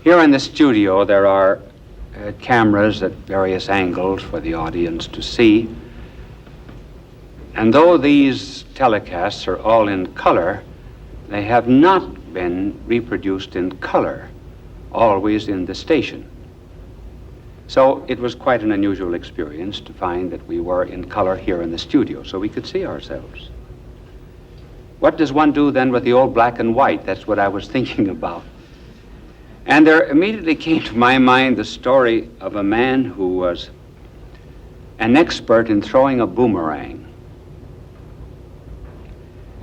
Here in the studio, there are cameras at various angles for the audience to see. And though these telecasts are all in color, they have not been reproduced in color, always in the station. So it was quite an unusual experience to find that we were in color here in the studio, so we could see ourselves. What does one do then with the old black and white? That's what I was thinking about. And there immediately came to my mind the story of a man who was an expert in throwing a boomerang.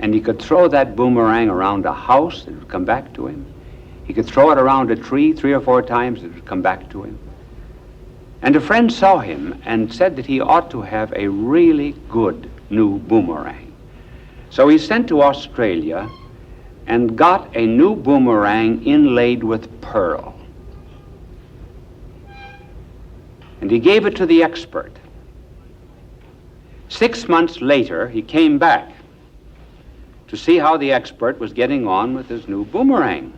And he could throw that boomerang around a house, it would come back to him. He could throw it around a tree 3 or 4 times, it would come back to him. And a friend saw him and said that he ought to have a really good new boomerang. So he sent to Australia and got a new boomerang inlaid with pearl. And he gave it to the expert. 6 months later, he came back to see how the expert was getting on with his new boomerang.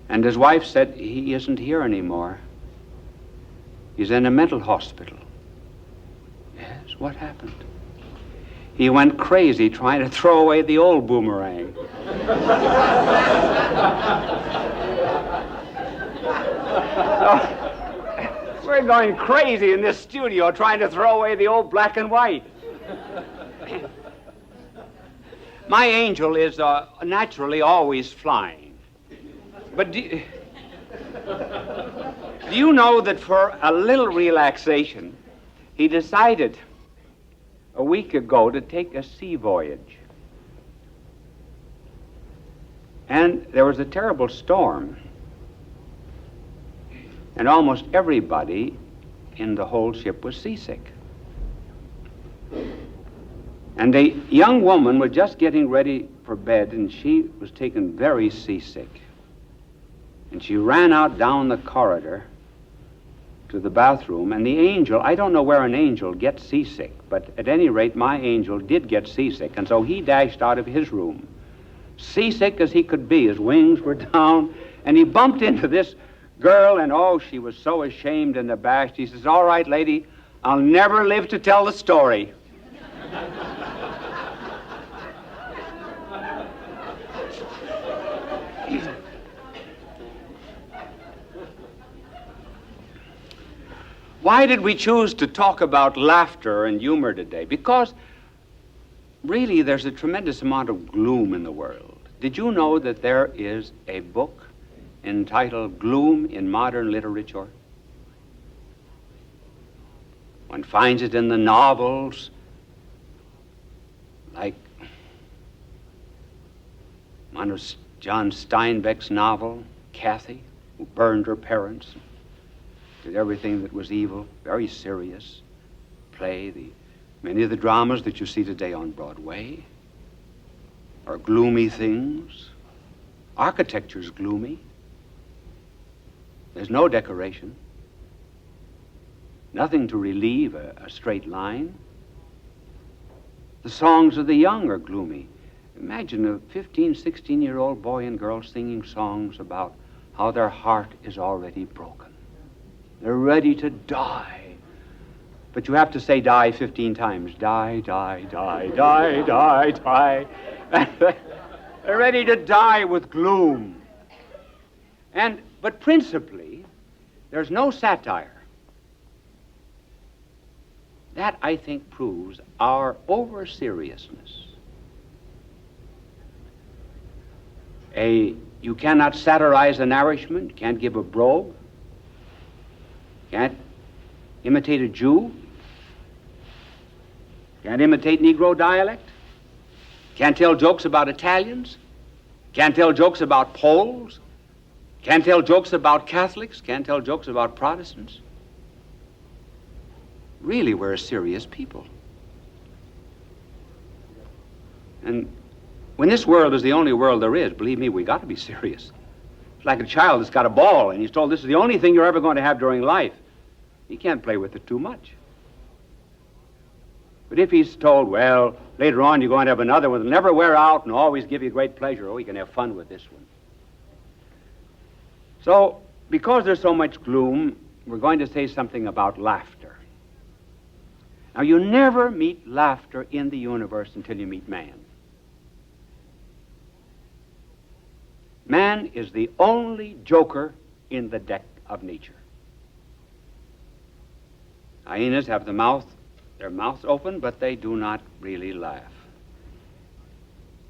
And his wife said, "He isn't here anymore. He's in a mental hospital." Yes, what happened? He went crazy trying to throw away the old boomerang. So, we're going crazy in this studio trying to throw away the old black and white. My angel is naturally always flying. But do you know that for a little relaxation, he decided a week ago to take a sea voyage. And there was a terrible storm. And almost everybody in the whole ship was seasick. And a young woman was just getting ready for bed, and she was taken very seasick. And she ran out down the corridor to the bathroom, and the angel, I don't know where an angel gets seasick, but at any rate, my angel did get seasick, and so he dashed out of his room, seasick as he could be. His wings were down, and he bumped into this girl, and oh, she was so ashamed and abashed. He says, "All right, lady, I'll never live to tell the story." Why did we choose to talk about laughter and humor today? Because really there's a tremendous amount of gloom in the world. Did you know that there is a book entitled Gloom in Modern Literature? One finds it in the novels like one of John Steinbeck's novel, Kathy, who burned her parents, did everything that was evil, very serious play. Many of the dramas that you see today on Broadway are gloomy things. Architecture's gloomy. There's no decoration. Nothing to relieve a straight line. The songs of the young are gloomy. Imagine a 15, 16-year-old boy and girl singing songs about how their heart is already broken. They're ready to die. But you have to say die 15 times. Die, die, die, die, die, die. They're ready to die with gloom. But principally, there's no satire. That, I think, proves our over-seriousness. You cannot satirize an Irishman, you can't give a brogue, can't imitate a Jew, can't imitate Negro dialect, can't tell jokes about Italians, can't tell jokes about Poles, can't tell jokes about Catholics, can't tell jokes about Protestants. Really, we're a serious people. And when this world is the only world there is, believe me, we got to be serious. It's like a child that's got a ball and he's told this is the only thing you're ever going to have during life. He can't play with it too much. But if he's told, well, later on you're going to have another one that'll never wear out and always give you great pleasure, oh, you can have fun with this one. So, because there's so much gloom, we're going to say something about laughter. Now, you never meet laughter in the universe until you meet man. Man is the only joker in the deck of nature. Hyenas have their mouths open, but they do not really laugh.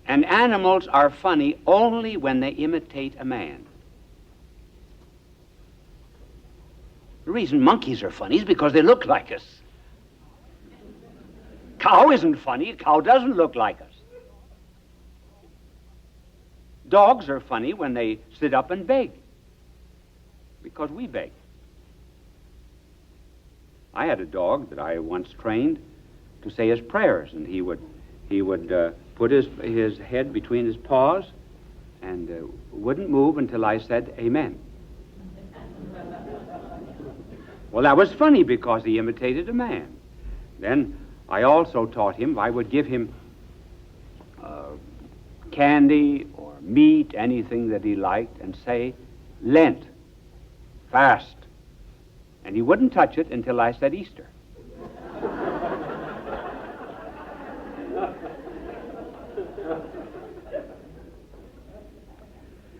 And animals are funny only when they imitate a man. The reason monkeys are funny is because they look like us. Cow isn't funny. A cow doesn't look like us. Dogs are funny when they sit up and beg, because we beg. I had a dog that I once trained to say his prayers, and he would put his head between his paws and wouldn't move until I said amen. Well, that was funny because he imitated a man. Then I also taught him, I would give him candy or meat, anything that he liked, and say, Lent, fast. And he wouldn't touch it until I said Easter.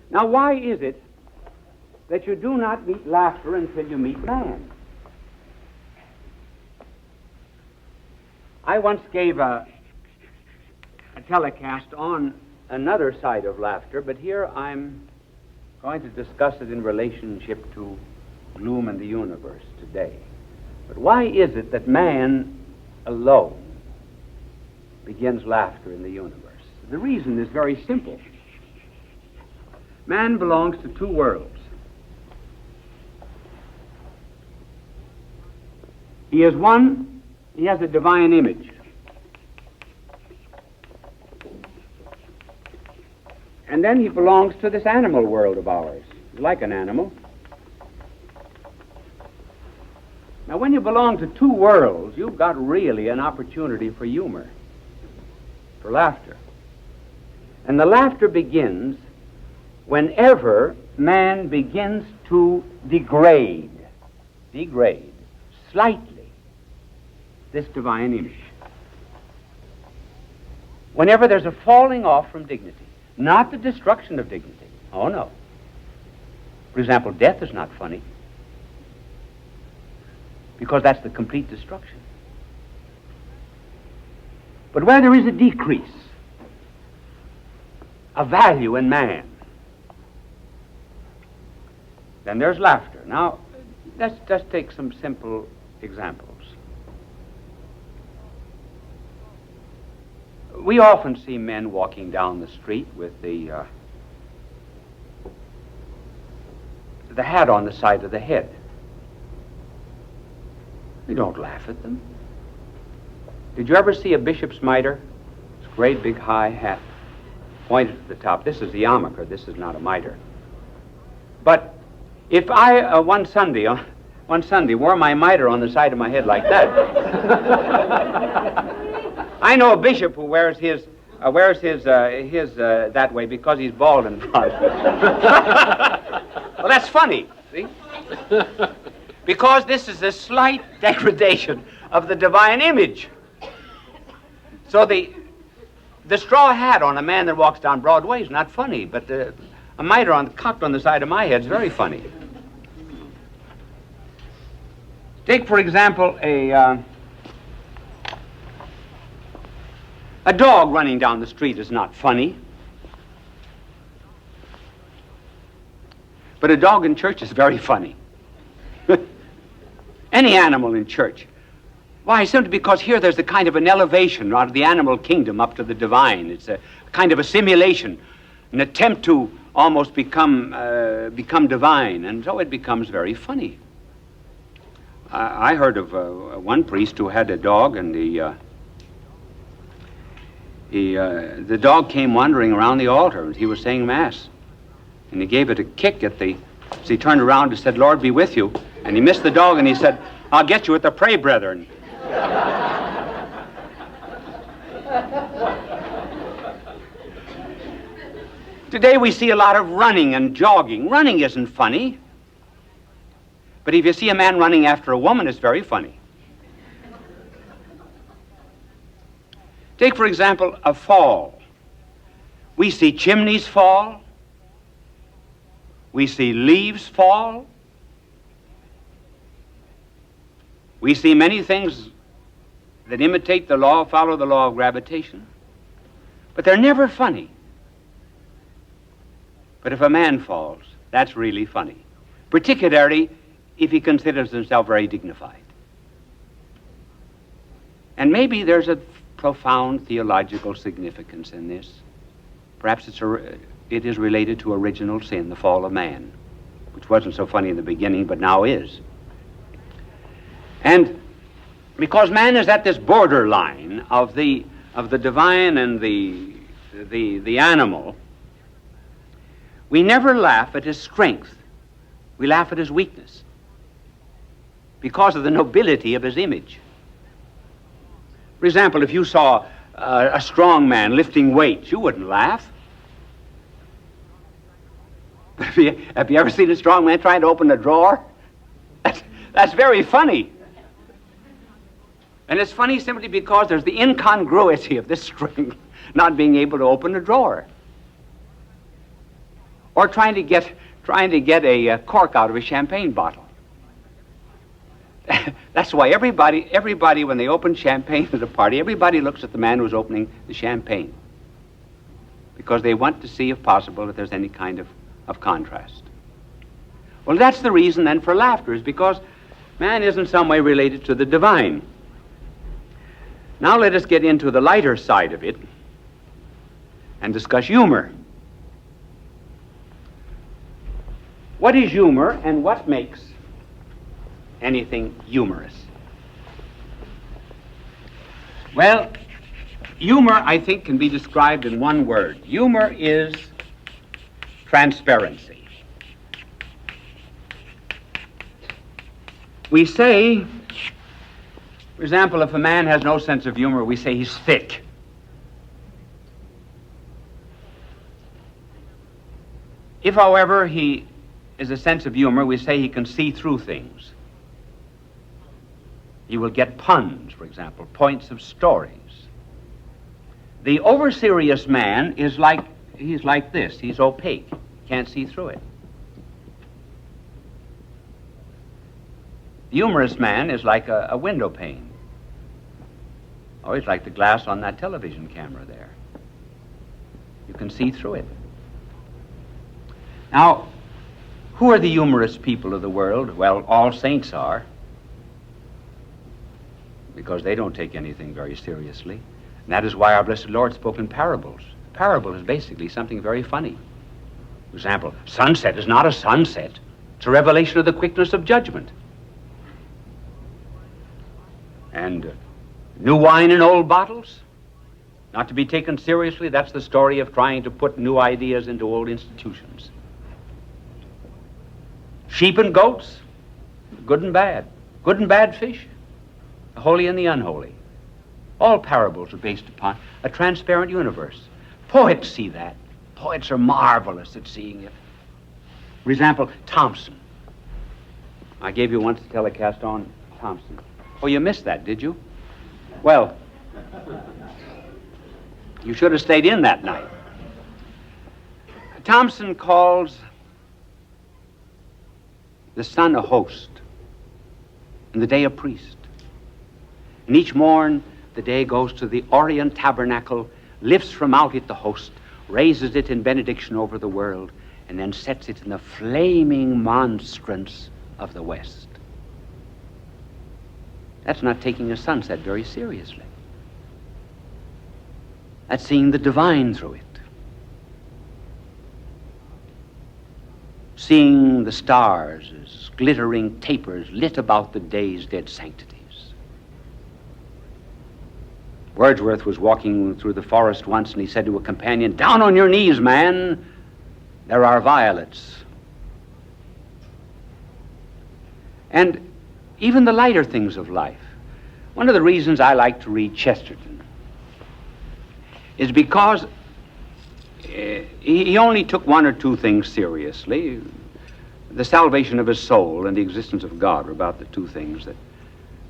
Now, why is it that you do not meet laughter until you meet man? I once gave a telecast on another side of laughter, but here I'm going to discuss it in relationship to gloom in the universe today. But why is it that man alone begins laughter in the universe? The reason is very simple. Man belongs to two worlds. He is one, he has a divine image. And then he belongs to this animal world of ours. He's like an animal. Now, when you belong to two worlds, you've got really an opportunity for humor, for laughter. And the laughter begins whenever man begins to degrade slightly this divine image. Whenever there's a falling off from dignity, not the destruction of dignity. Oh, no. For example, death is not funny, because that's the complete destruction. But where there is a decrease of value in man, then there's laughter. Now, let's just take some simple examples. We often see men walking down the street with the hat on the side of the head. We don't laugh at them. Did you ever see a bishop's mitre? It's a great big high hat, pointed at the top. This is the yarmulke. This is not a mitre. But if I one Sunday wore my mitre on the side of my head like that, I know a bishop who wears his that way because he's bald in front. Well, that's funny, see? Because this is a slight degradation of the divine image. So the straw hat on a man that walks down Broadway is not funny, but a mitre cocked on the side of my head is very funny. Take, for example, a dog running down the street is not funny. But a dog in church is very funny. Any animal in church. Why? Simply because here there's a kind of an elevation out of the animal kingdom up to the divine. It's a kind of a simulation, an attempt to almost become divine, and so it becomes very funny. I heard of one priest who had a dog, and the dog came wandering around the altar as he was saying Mass, and he gave it a kick at the. So he turned around and said, "Lord be with you," and he missed the dog, and he said, "I'll get you at the pray, brethren." Today we see a lot of running and jogging. Running isn't funny. But if you see a man running after a woman, it's very funny. Take, for example, a fall. We see chimneys fall. We see leaves fall. We see many things that imitate the law, follow the law of gravitation. But they're never funny. But if a man falls, that's really funny. Particularly if he considers himself very dignified. And maybe there's a profound theological significance in this. Perhaps it is related to original sin, the fall of man, which wasn't so funny in the beginning, but now is. And because man is at this borderline of the divine and the animal, we never laugh at his strength. We laugh at his weakness because of the nobility of his image. For example, if you saw a strong man lifting weights, you wouldn't laugh. But have you ever seen a strong man trying to open a drawer? That's very funny. And it's funny simply because there's the incongruity of this strength not being able to open a drawer. Or trying to get a cork out of a champagne bottle. That's why everybody, when they open champagne at a party, everybody looks at the man who's opening the champagne. Because they want to see, if possible, if there's any kind of contrast. Well, that's the reason then for laughter, is because man is in some way related to the divine. Now let us get into the lighter side of it and discuss humor. What is humor and what makes anything humorous? Well, humor, I think, can be described in one word. Humor is transparency. We say, for example, if a man has no sense of humor, we say he's thick. If, however, he is a sense of humor, we say he can see through things. He will get puns, for example, points of stories. The over-serious man is he's like this. He's opaque. Can't see through it. The humorous man is like a window pane. Oh, he's like the glass on that television camera there. You can see through it. Now, who are the humorous people of the world? Well, all saints are, because they don't take anything very seriously. And that is why our blessed Lord spoke in parables. Parable is basically something very funny. For example, sunset is not a sunset. It's a revelation of the quickness of judgment. And new wine in old bottles, not to be taken seriously. That's the story of trying to put new ideas into old institutions. Sheep and goats, good and bad fish, the holy and the unholy. All parables are based upon a transparent universe. Poets see that. Poets are marvelous at seeing it. For example, Thompson. I gave you once a telecast on Thompson. Oh, you missed that, did you? Well, you should have stayed in that night. Thompson calls the sun a host, and the day a priest. And each morn the day goes to the Orient tabernacle, lifts from out it the host, raises it in benediction over the world, and then sets it in the flaming monstrance of the west. That's not taking a sunset very seriously. That's seeing the divine through it. Seeing the stars as glittering tapers lit about the day's dead sanctities. Wordsworth was walking through the forest once, and he said to a companion, "Down on your knees, man, there are violets." And even the lighter things of life. One of the reasons I like to read Chesterton is because he only took one or two things seriously. The salvation of his soul and the existence of God were about the two things that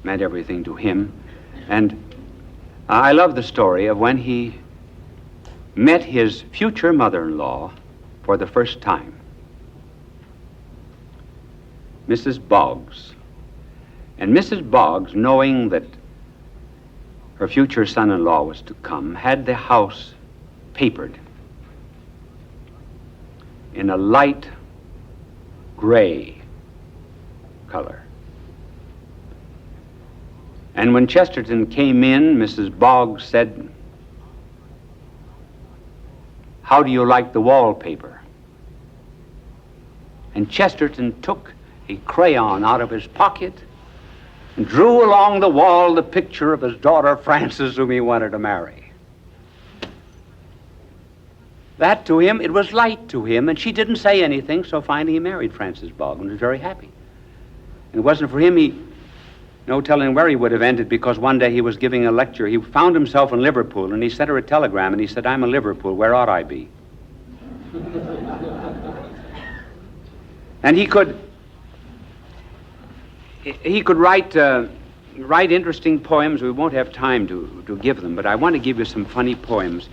meant everything to him. And I love the story of when he met his future mother-in-law for the first time, Mrs. Boggs. And Mrs. Boggs, knowing that her future son-in-law was to come, had the house papered in a light gray color. And when Chesterton came in, Mrs. Boggs said, "How do you like the wallpaper?" And Chesterton took a crayon out of his pocket and drew along the wall the picture of his daughter Frances, whom he wanted to marry. That to him, it was light to him, and she didn't say anything, so finally he married Frances Boggs and was very happy. And it wasn't for him, no telling where he would have ended, because one day he was giving a lecture. He found himself in Liverpool, and he sent her a telegram, and he said, "I'm in Liverpool, where ought I be?" And he could write interesting poems. We won't have time to give them, but I want to give you some funny poems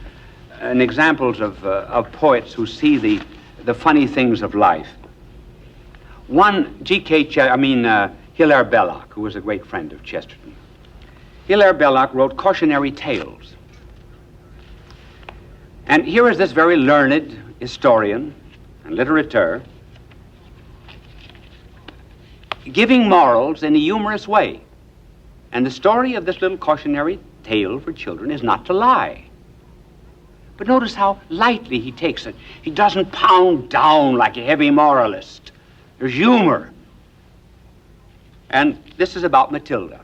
and examples of poets who see the funny things of life. One, Hilaire Belloc, who was a great friend of Chesterton. Hilaire Belloc wrote cautionary tales. And here is this very learned historian and literateur giving morals in a humorous way. And the story of this little cautionary tale for children is not to lie. But notice how lightly he takes it. He doesn't pound down like a heavy moralist. There's humor. And this is about Matilda.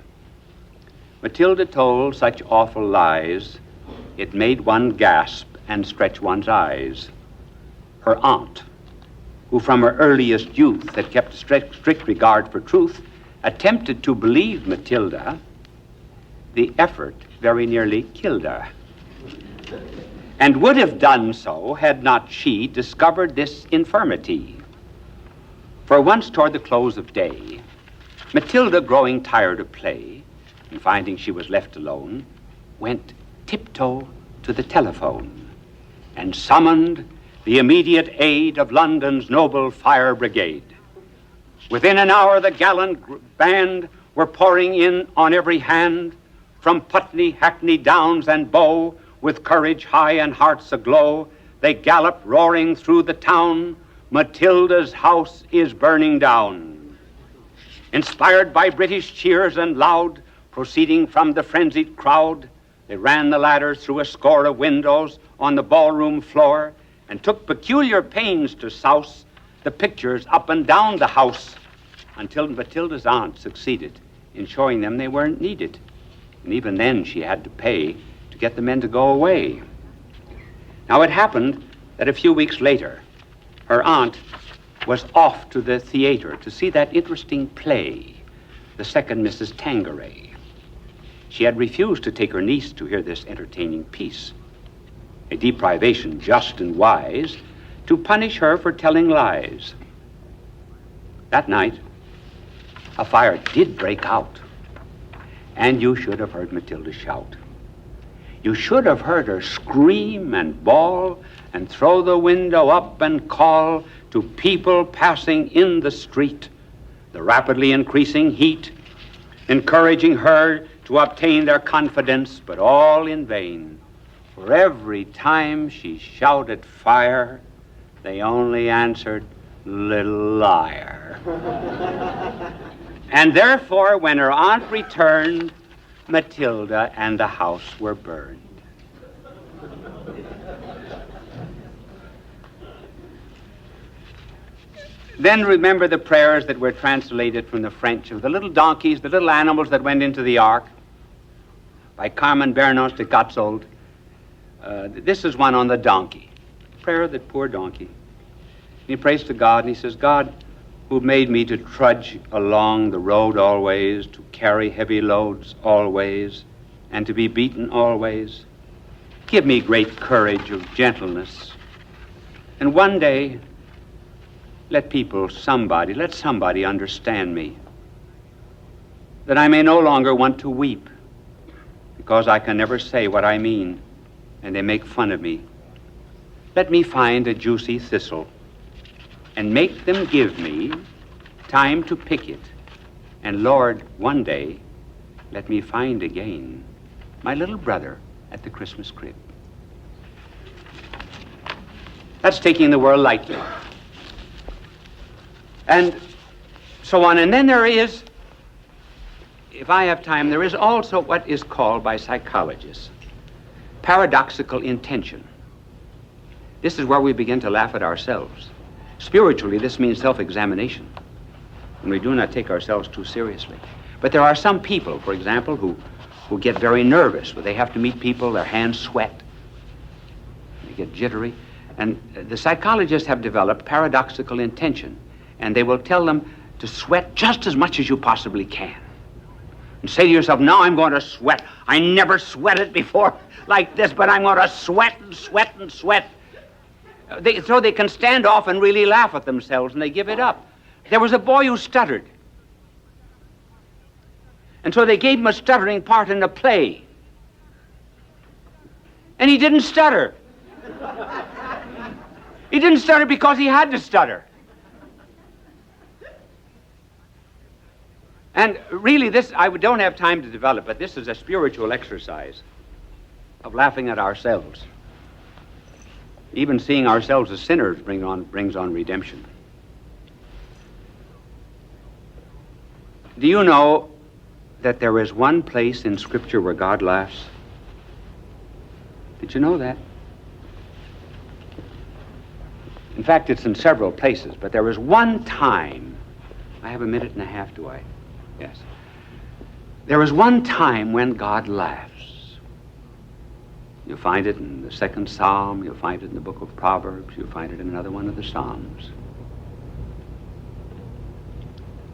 Matilda told such awful lies, it made one gasp and stretch one's eyes. Her aunt, who from her earliest youth had kept a strict regard for truth, attempted to believe Matilda. The effort very nearly killed her, and would have done so had not she discovered this infirmity. For once toward the close of day, Matilda, growing tired of play, and finding she was left alone, went tiptoe to the telephone and summoned the immediate aid of London's noble fire brigade. Within an hour, the gallant band were pouring in on every hand, from Putney, Hackney, Downs, and Bow, with courage high and hearts aglow, they galloped roaring through the town. Matilda's house is burning down. Inspired by British cheers and loud, proceeding from the frenzied crowd, they ran the ladders through a score of windows on the ballroom floor and took peculiar pains to souse the pictures up and down the house until Matilda's aunt succeeded in showing them they weren't needed. And even then she had to pay to get the men to go away. Now it happened that a few weeks later, her aunt was off to the theater to see that interesting play, The Second Mrs. Tanqueray. She had refused to take her niece to hear this entertaining piece, a deprivation just and wise to punish her for telling lies. That night, a fire did break out, and you should have heard Matilda shout. You should have heard her scream and bawl and throw the window up and call to people passing in the street, the rapidly increasing heat, encouraging her to obtain their confidence, but all in vain. For every time she shouted fire, they only answered, "Little liar." And therefore, when her aunt returned, Matilda and the house were burned. Then remember the prayers that were translated from the French of the little donkeys, the little animals that went into the ark, by Carmen Bernos de Gotzold. This is one on the donkey. Prayer of the poor donkey. He prays to God, and he says, "God, who made me to trudge along the road always, to carry heavy loads always, and to be beaten always, give me great courage of gentleness And one day, let somebody understand me, that I may no longer want to weep because I can never say what I mean and they make fun of me. Let me find a juicy thistle and make them give me time to pick it. And Lord, one day, let me find again my little brother at the Christmas crib. That's taking the world lightly. And so on. And then there is, if I have time, there is also what is called by psychologists paradoxical intention. This is where we begin to laugh at ourselves. Spiritually, this means self-examination, and we do not take ourselves too seriously. But there are some people, for example, who get very nervous when they have to meet people, their hands sweat, they get jittery. And the psychologists have developed paradoxical intention, and they will tell them to sweat just as much as you possibly can. And say to yourself, now I'm going to sweat. I never sweated before like this, but I'm going to sweat and sweat and sweat. So they can stand off and really laugh at themselves, and they give it up. There was a boy who stuttered. And so they gave him a stuttering part in a play. And he didn't stutter. He didn't stutter because he had to stutter. And really this, I don't have time to develop, but this is a spiritual exercise of laughing at ourselves. Even seeing ourselves as sinners brings on redemption. Do you know that there is one place in Scripture where God laughs? Did you know that? In fact, it's in several places, but there is one time. I have a minute and a half, do I? Yes. There is one time when God laughs. You'll find it in the second Psalm, you'll find it in the book of Proverbs, you'll find it in another one of the Psalms.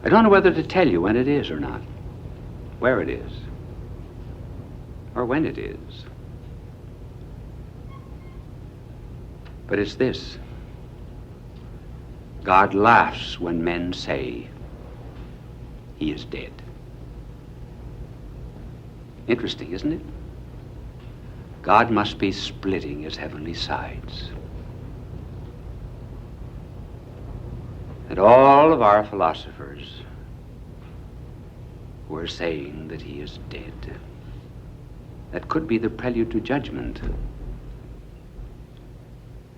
I don't know whether to tell you when it is or not, where it is, or when it is. But it's this. God laughs when men say he is dead. Interesting, isn't it? God must be splitting his heavenly sides. And all of our philosophers were saying that he is dead. That could be the prelude to judgment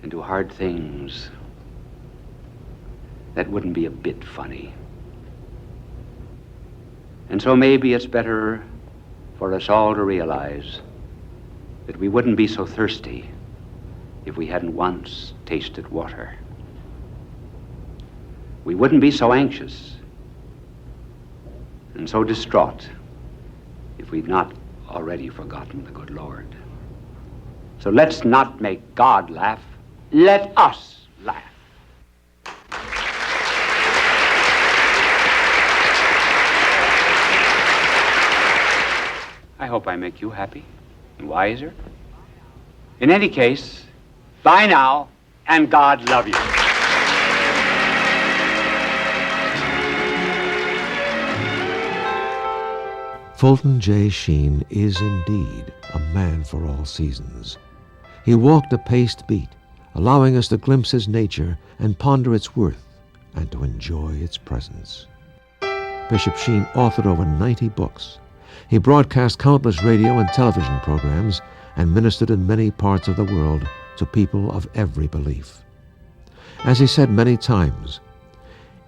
and to hard things that wouldn't be a bit funny. And so maybe it's better for us all to realize that we wouldn't be so thirsty if we hadn't once tasted water. We wouldn't be so anxious and so distraught if we'd not already forgotten the good Lord. So let's not make God laugh. Let us laugh. I hope I make you happy and wiser. In any case, bye now, and God love you. Fulton J. Sheen is indeed a man for all seasons. He walked a paced beat, allowing us to glimpse his nature and ponder its worth and to enjoy its presence. Bishop Sheen authored over 90 books. He broadcast countless radio and television programs and ministered in many parts of the world to people of every belief. As he said many times,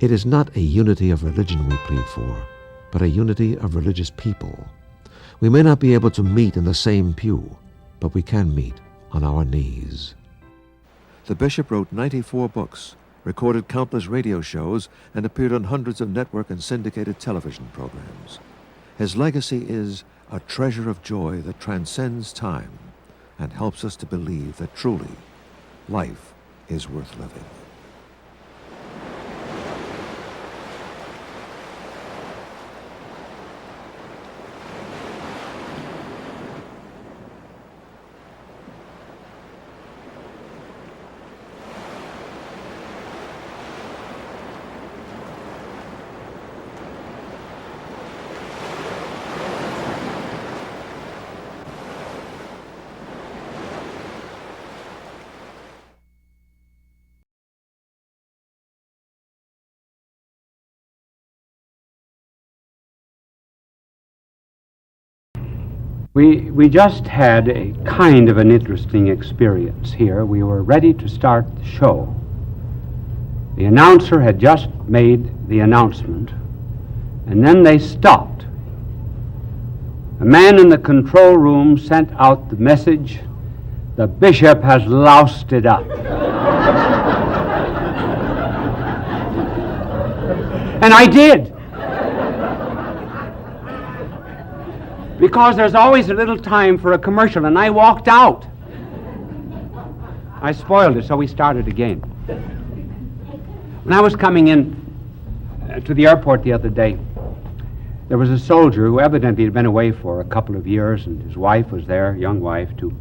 it is not a unity of religion we plead for, but a unity of religious people. We may not be able to meet in the same pew, but we can meet on our knees. The bishop wrote 94 books, recorded countless radio shows, and appeared on hundreds of network and syndicated television programs. His legacy is a treasure of joy that transcends time and helps us to believe that truly life is worth living. We just had a kind of an interesting experience here. We were ready to start the show. The announcer had just made the announcement, and then they stopped. A man in the control room sent out the message, "The bishop has loused it up." And I did. Because there's always a little time for a commercial, and I walked out. I spoiled it, so we started again. When I was coming in to the airport the other day, there was a soldier who evidently had been away for a couple of years, and his wife was there, young wife, to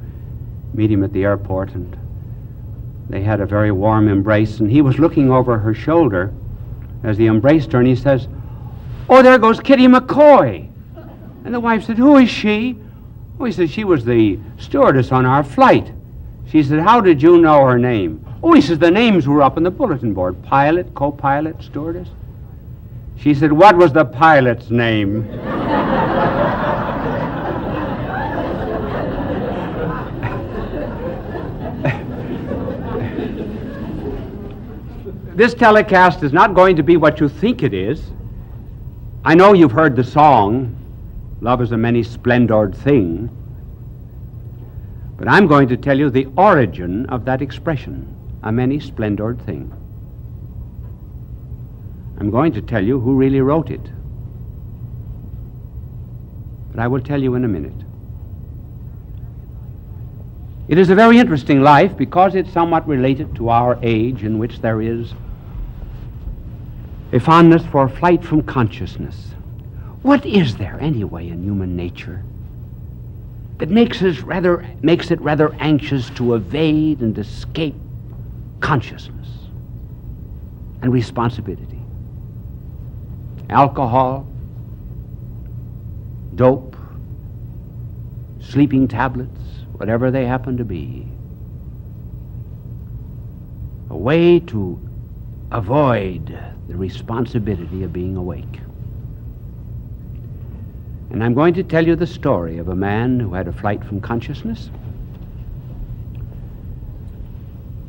meet him at the airport, and they had a very warm embrace, and he was looking over her shoulder as he embraced her, and he says, "Oh, there goes Kitty McCoy." And the wife said, "Who is she?" Oh, he said, "She was the stewardess on our flight." She said, "How did you know her name?" Oh, he says, "The names were up on the bulletin board. Pilot, co-pilot, stewardess." She said, "What was the pilot's name?" This telecast is not going to be what you think it is. I know you've heard the song, "Love is a many splendored thing," but I'm going to tell you the origin of that expression, a many splendored thing. I'm going to tell you who really wrote it, but I will tell you in a minute. It is a very interesting life because it's somewhat related to our age, in which there is a fondness for flight from consciousness. What is there, anyway, in human nature that makes it rather anxious to evade and escape consciousness and responsibility? Alcohol, dope, sleeping tablets, whatever they happen to be. A way to avoid the responsibility of being awake. And I'm going to tell you the story of a man who had a flight from consciousness.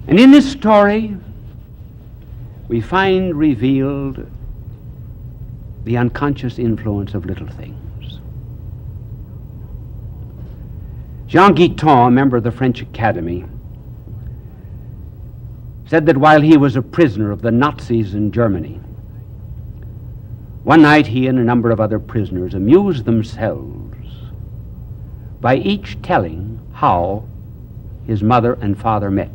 And in this story, we find revealed the unconscious influence of little things. Jean Guiton, a member of the French Academy, said that while he was a prisoner of the Nazis in Germany, one night he and a number of other prisoners amused themselves by each telling how his mother and father met.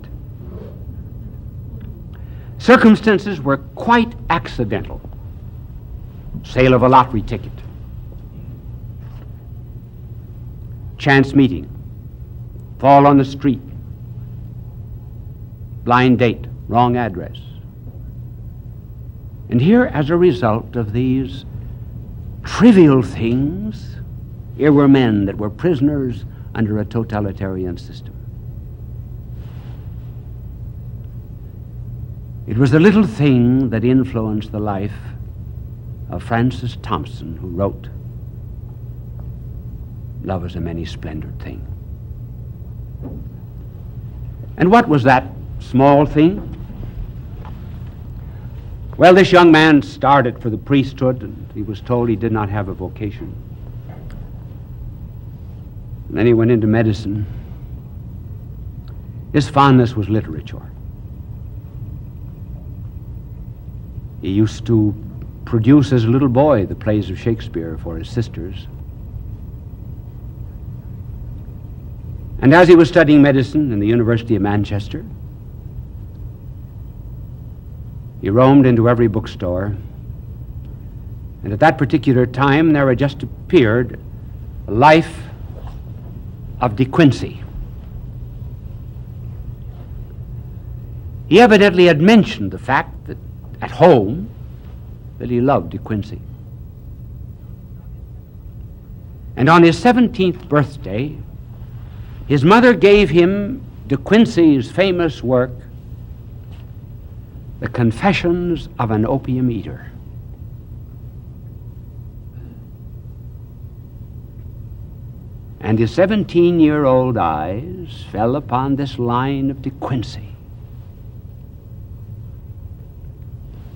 Circumstances were quite accidental. Sale of a lottery ticket, chance meeting, fall on the street, blind date, wrong address. And here, as a result of these trivial things, here were men that were prisoners under a totalitarian system. It was the little thing that influenced the life of Francis Thompson, who wrote, "Love is a many splendored thing." And what was that small thing? Well, this young man started for the priesthood, and he was told he did not have a vocation. And then he went into medicine. His fondness was literature. He used to produce as a little boy the plays of Shakespeare for his sisters. And as he was studying medicine in the University of Manchester, he roamed into every bookstore, and at that particular time there had just appeared a Life of De Quincey. He evidently had mentioned the fact that at home that he loved De Quincey. And on his 17th birthday, his mother gave him De Quincey's famous work, The Confessions of an Opium Eater. and his 17-year-old eyes fell upon this line of De Quincey.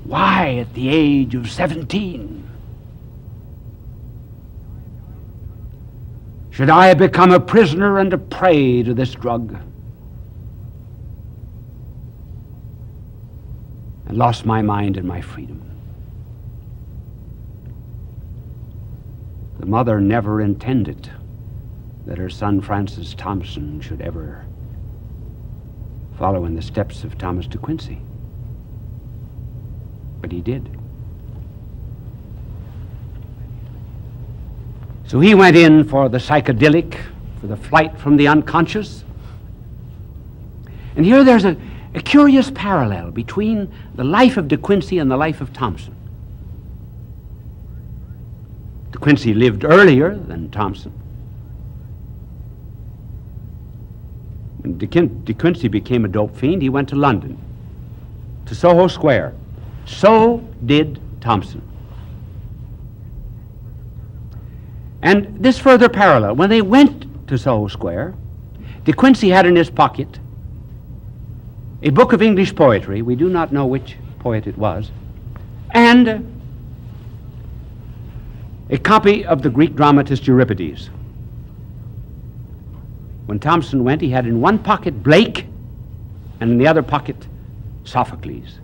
Why, at the age of 17, should I have become a prisoner and a prey to this drug, and lost my mind and my freedom? The mother never intended that her son Francis Thompson should ever follow in the steps of Thomas De Quincey. But he did. So he went in for the psychedelic, for the flight from the unconscious. And here there's a curious parallel between the life of De Quincey and the life of Thompson. De Quincey lived earlier than Thompson. When De Quincey became a dope fiend, he went to London, to Soho Square. So did Thompson. And this further parallel, when they went to Soho Square, De Quincey had in his pocket a book of English poetry, we do not know which poet it was, and a copy of the Greek dramatist Euripides. When Thompson went, he had in one pocket Blake, and in the other pocket Sophocles.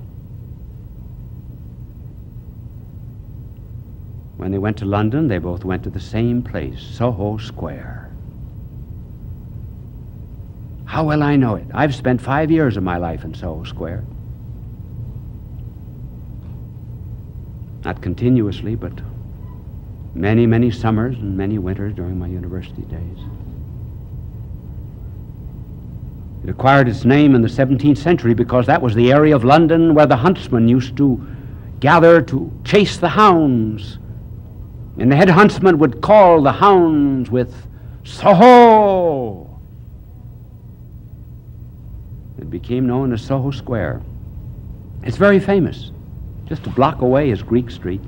When they went to London, they both went to the same place, Soho Square. How well I know it. I've spent 5 years of my life in Soho Square. Not continuously, but many, many summers and many winters during my university days. It acquired its name in the 17th century because that was the area of London where the huntsmen used to gather to chase the hounds. And the head huntsman would call the hounds with Soho. It became known as Soho Square. It's very famous. Just a block away is Greek Street.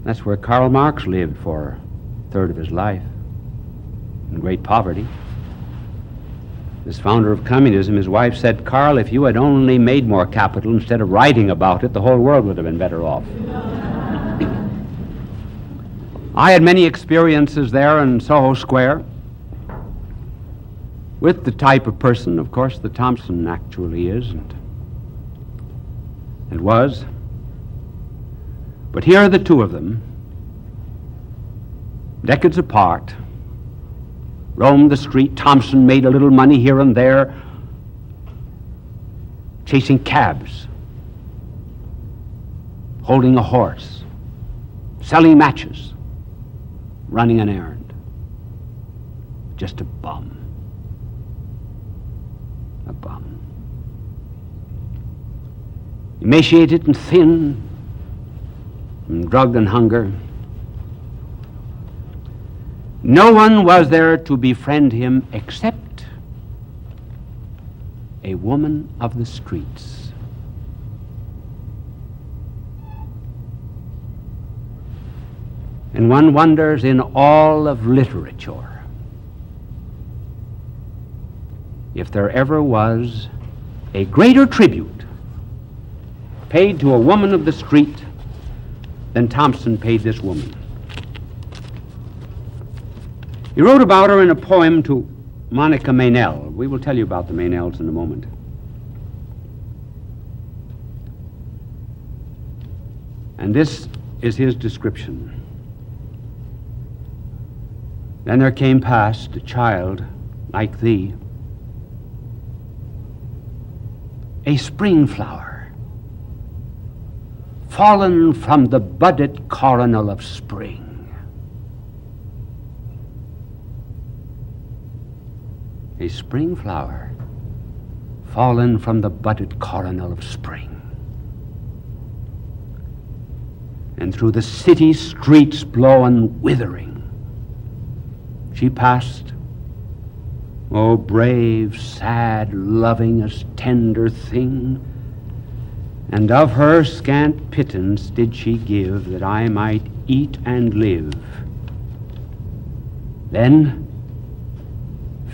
That's where Karl Marx lived for a third of his life, in great poverty. This founder of communism, his wife said, "Karl, if you had only made more capital instead of writing about it, the whole world would have been better off." I had many experiences there in Soho Square with the type of person, of course, that Thompson actually is and was. But here are the two of them, decades apart, roamed the street. Thompson made a little money here and there, chasing cabs, holding a horse, selling matches, running an errand. Just a bum. A bum. Emaciated and thin, from drug and hunger. No one was there to befriend him except a woman of the streets. And one wonders, in all of literature, if there ever was a greater tribute paid to a woman of the street than Thompson paid this woman. He wrote about her in a poem to Monica Meynell. We will tell you about the Meynells in a moment. And this is his description. Then there came past a child like thee, a spring flower, fallen from the budded coronal of spring. A spring flower, fallen from the budded coronal of spring. And through the city streets blown withering, she passed, O brave, sad, lovingest, tender thing, and of her scant pittance did she give, that I might eat and live Then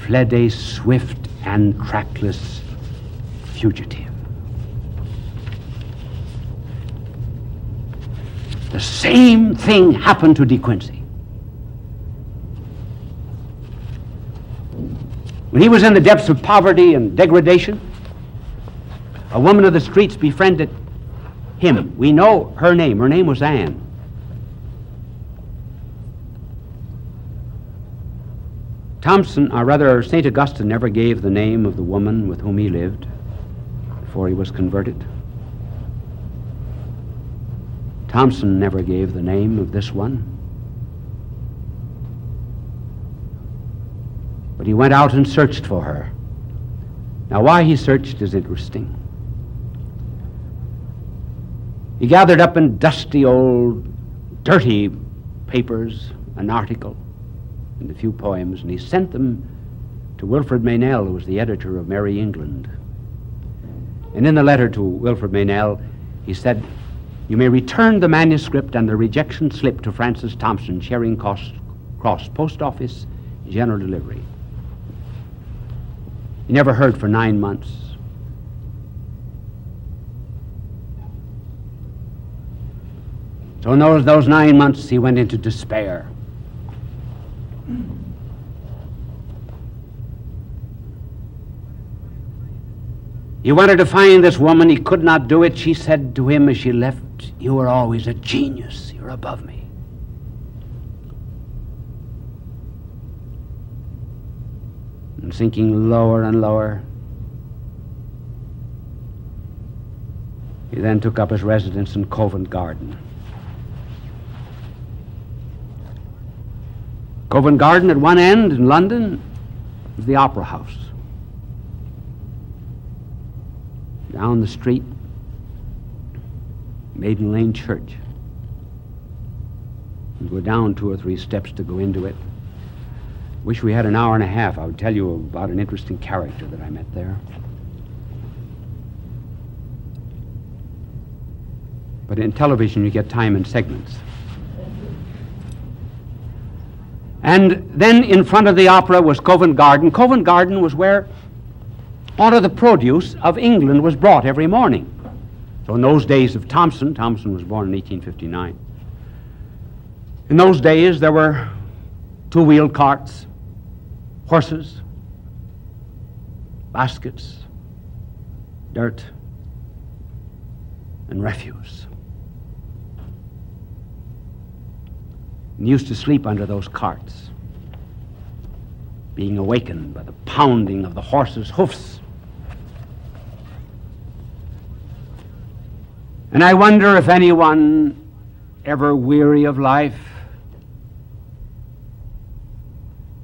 fled a swift and trackless fugitive. The same thing happened to De Quincey. When he was in the depths of poverty and degradation, a woman of the streets befriended him. We know her name. Her name was Anne. St. Augustine never gave the name of the woman with whom he lived before he was converted. Thompson never gave the name of this one. But he went out and searched for her. Now, why he searched is interesting. He gathered up in dusty old, dirty papers an article and a few poems, and he sent them to Wilfred Meynell, who was the editor of Merry England. And in the letter to Wilfred Meynell, he said, "You may return the manuscript and the rejection slip to Francis Thompson, Charing Cross Post Office, general delivery." He never heard for 9 months. So in those 9 months, he went into despair. He wanted to find this woman. He could not do it. She said to him as she left, "You are always a genius. You're above me." And sinking lower and lower, he then took up his residence in Covent Garden. Covent Garden at one end in London was the Opera House. Down the street, Maiden Lane Church. You go down 2 or 3 steps to go into it. Wish we had an hour and a half. I would tell you about an interesting character that I met there. But in television, you get time in segments. And then in front of the opera was Covent Garden. Covent Garden was where all of the produce of England was brought every morning. So in those days of Thompson was born in 1859. In those days, there were 2-wheeled carts, horses, baskets, dirt, and refuse. And he used to sleep under those carts, being awakened by the pounding of the horses' hoofs. And I wonder if anyone ever weary of life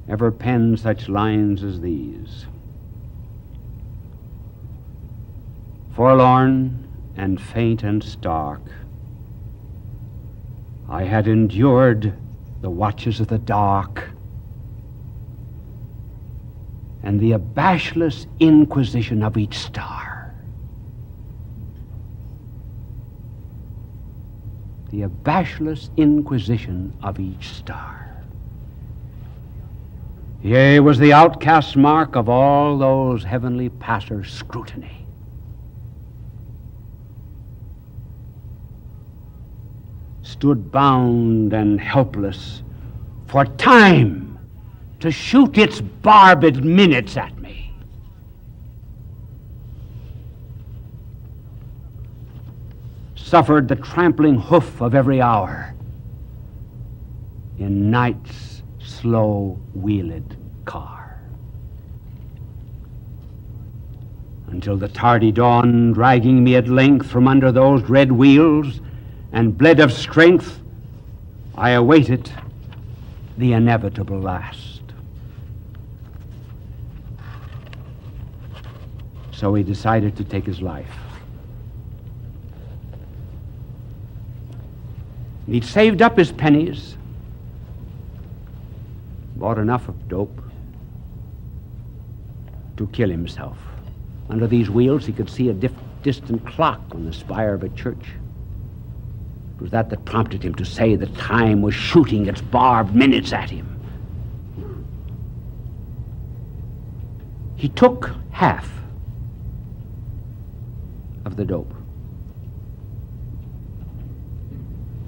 ever penned such lines as these. Forlorn and faint and stark, I had endured the watches of the dark and the abashless inquisition of each star. The abashless inquisition of each star. Yea, was the outcast mark of all those heavenly passers' scrutiny. Stood bound and helpless for time to shoot its barbed minutes at me. Suffered the trampling hoof of every hour in night's slow-wheeled car, until the tardy dawn, dragging me at length from under those red wheels, and bled of strength, I awaited the inevitable last. So he decided to take his life. He'd saved up his pennies, bought enough of dope to kill himself. Under these wheels, he could see a distant clock on the spire of a church. It was that prompted him to say that time was shooting its barbed minutes at him. He took half of the dope,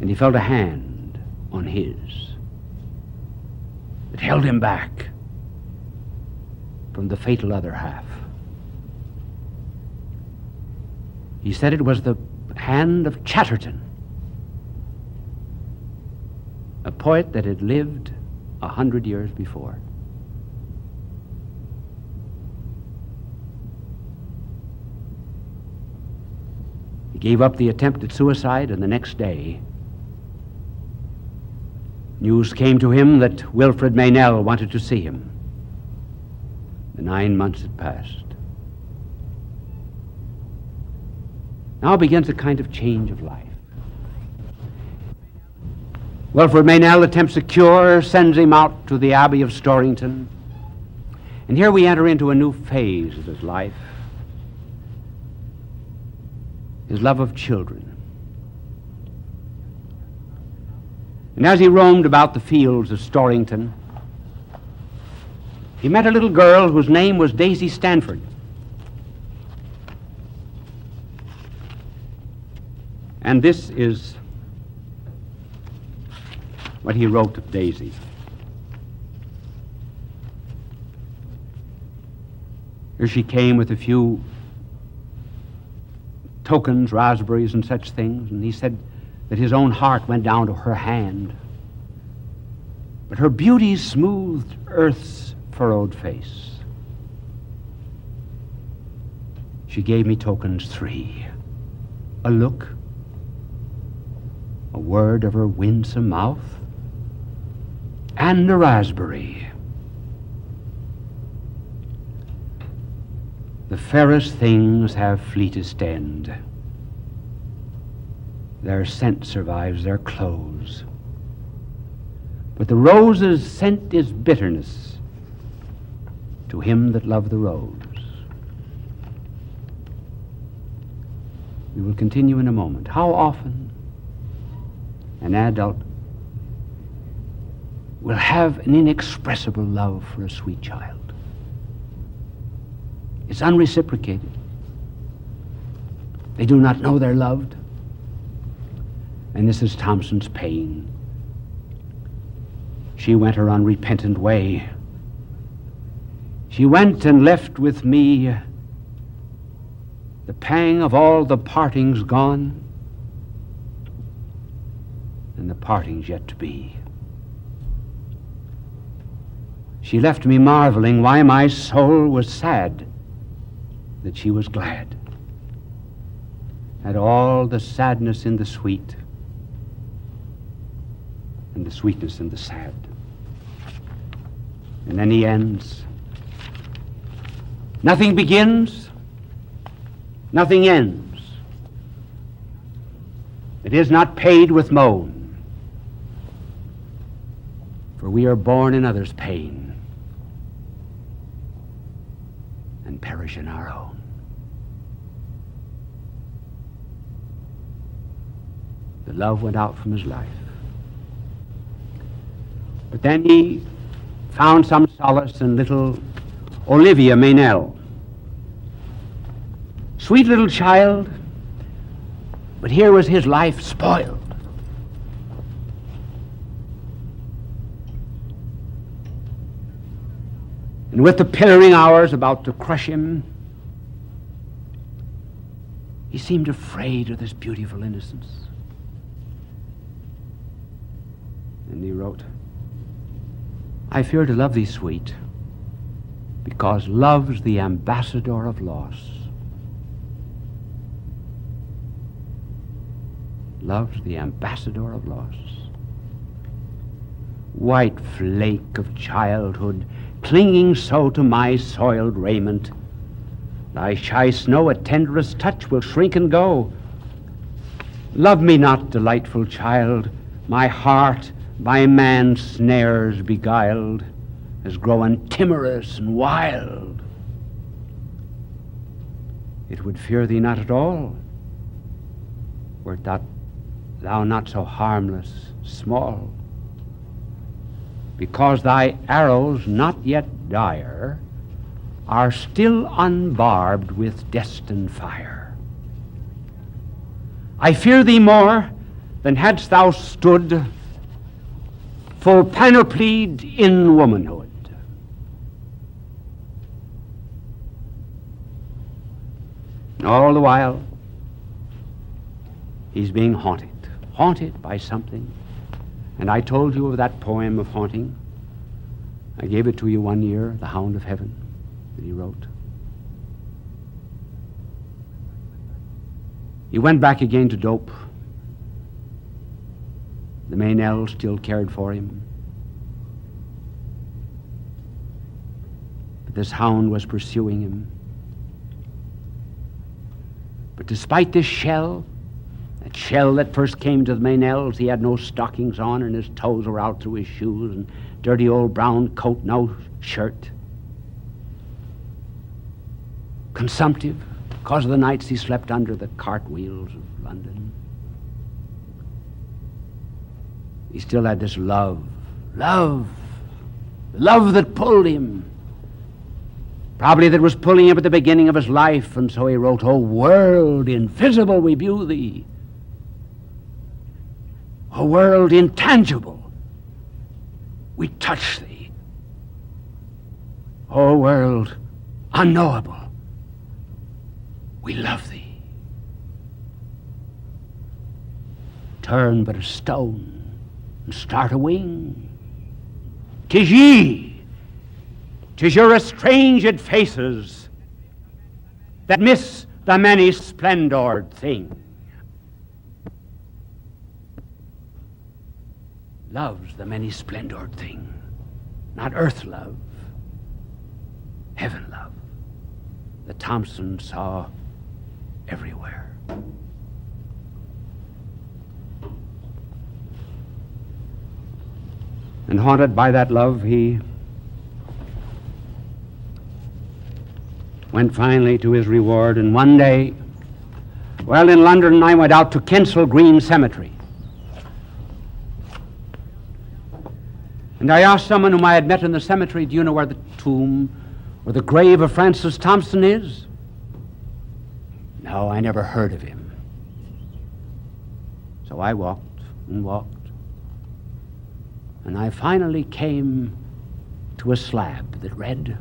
and he felt a hand on his that held him back from the fatal other half. He said it was the hand of Chatterton, a poet that had lived 100 years before. He gave up the attempt at suicide, and the next day, news came to him that Wilfred Meynell wanted to see him. The 9 months had passed. Now begins a kind of change of life. Wilfred Meynell attempts a cure, sends him out to the Abbey of Storrington, and here we enter into a new phase of his life, his love of children. And as he roamed about the fields of Storrington, he met a little girl whose name was Daisy Stanford. And this is what he wrote of Daisy. Here she came with a few tokens, raspberries and such things, and he said that his own heart went down to her hand. But her beauty smoothed earth's furrowed face. She gave me tokens 3. A look, a word of her winsome mouth, and a raspberry. The fairest things have fleetest end. Their scent survives their close. But the rose's scent is bitterness to him that loved the rose. We will continue in a moment. How often an adult will have an inexpressible love for a sweet child? It's unreciprocated. They do not know they're loved. And this is Thompson's pain. She went her unrepentant way. She went and left with me the pang of all the partings gone, and the partings yet to be. She left me marveling why my soul was sad that she was glad. Had all the sadness in the sweet, and the sweetness in the sad. And then he ends. Nothing begins, nothing ends. It is not paid with moan, for we are born in others' pain and perish in our own. The love went out from his life. But then he found some solace in little Olivia Meynell. Sweet little child, but here was his life spoiled. And with the pillaring hours about to crush him, he seemed afraid of this beautiful innocence. And he wrote, I fear to love thee, sweet, because love's the ambassador of loss. Love's the ambassador of loss. White flake of childhood, clinging so to my soiled raiment, thy shy snow at tenderest touch will shrink and go. Love me not, delightful child, my heart by man's snares beguiled has grown timorous and wild. It would fear thee not at all, wert thou not so harmless, small, because thy arrows not yet dire are still unbarbed with destined fire. I fear thee more than hadst thou stood full panoplied in womanhood. And all the while, he's being haunted by something. And I told you of that poem of haunting. I gave it to you one year, The Hound of Heaven, that he wrote. He went back again to dope. The Meynell still cared for him. But this hound was pursuing him. But despite this shell, that shell that first came to the Meynells, he had no stockings on and his toes were out through his shoes and dirty old brown coat, no shirt. Consumptive, because of the nights he slept under the cartwheels of London. He still had this love that pulled him. Probably that was pulling him at the beginning of his life, and so he wrote, "O world invisible, we view thee. O world intangible, we touch thee. O world unknowable, we love thee. Turn but a stone and start a wing. 'Tis ye, 'tis your estranged faces that miss the many splendored thing. Love's the many splendored thing, not earth love, heaven love, that Thompson saw everywhere." And haunted by that love, he went finally to his reward. And one day, while in London, I went out to Kensal Green Cemetery. And I asked someone whom I had met in the cemetery, "Do you know where the tomb or the grave of Francis Thompson is?" "No, I never heard of him." So I walked and walked. And I finally came to a slab that read,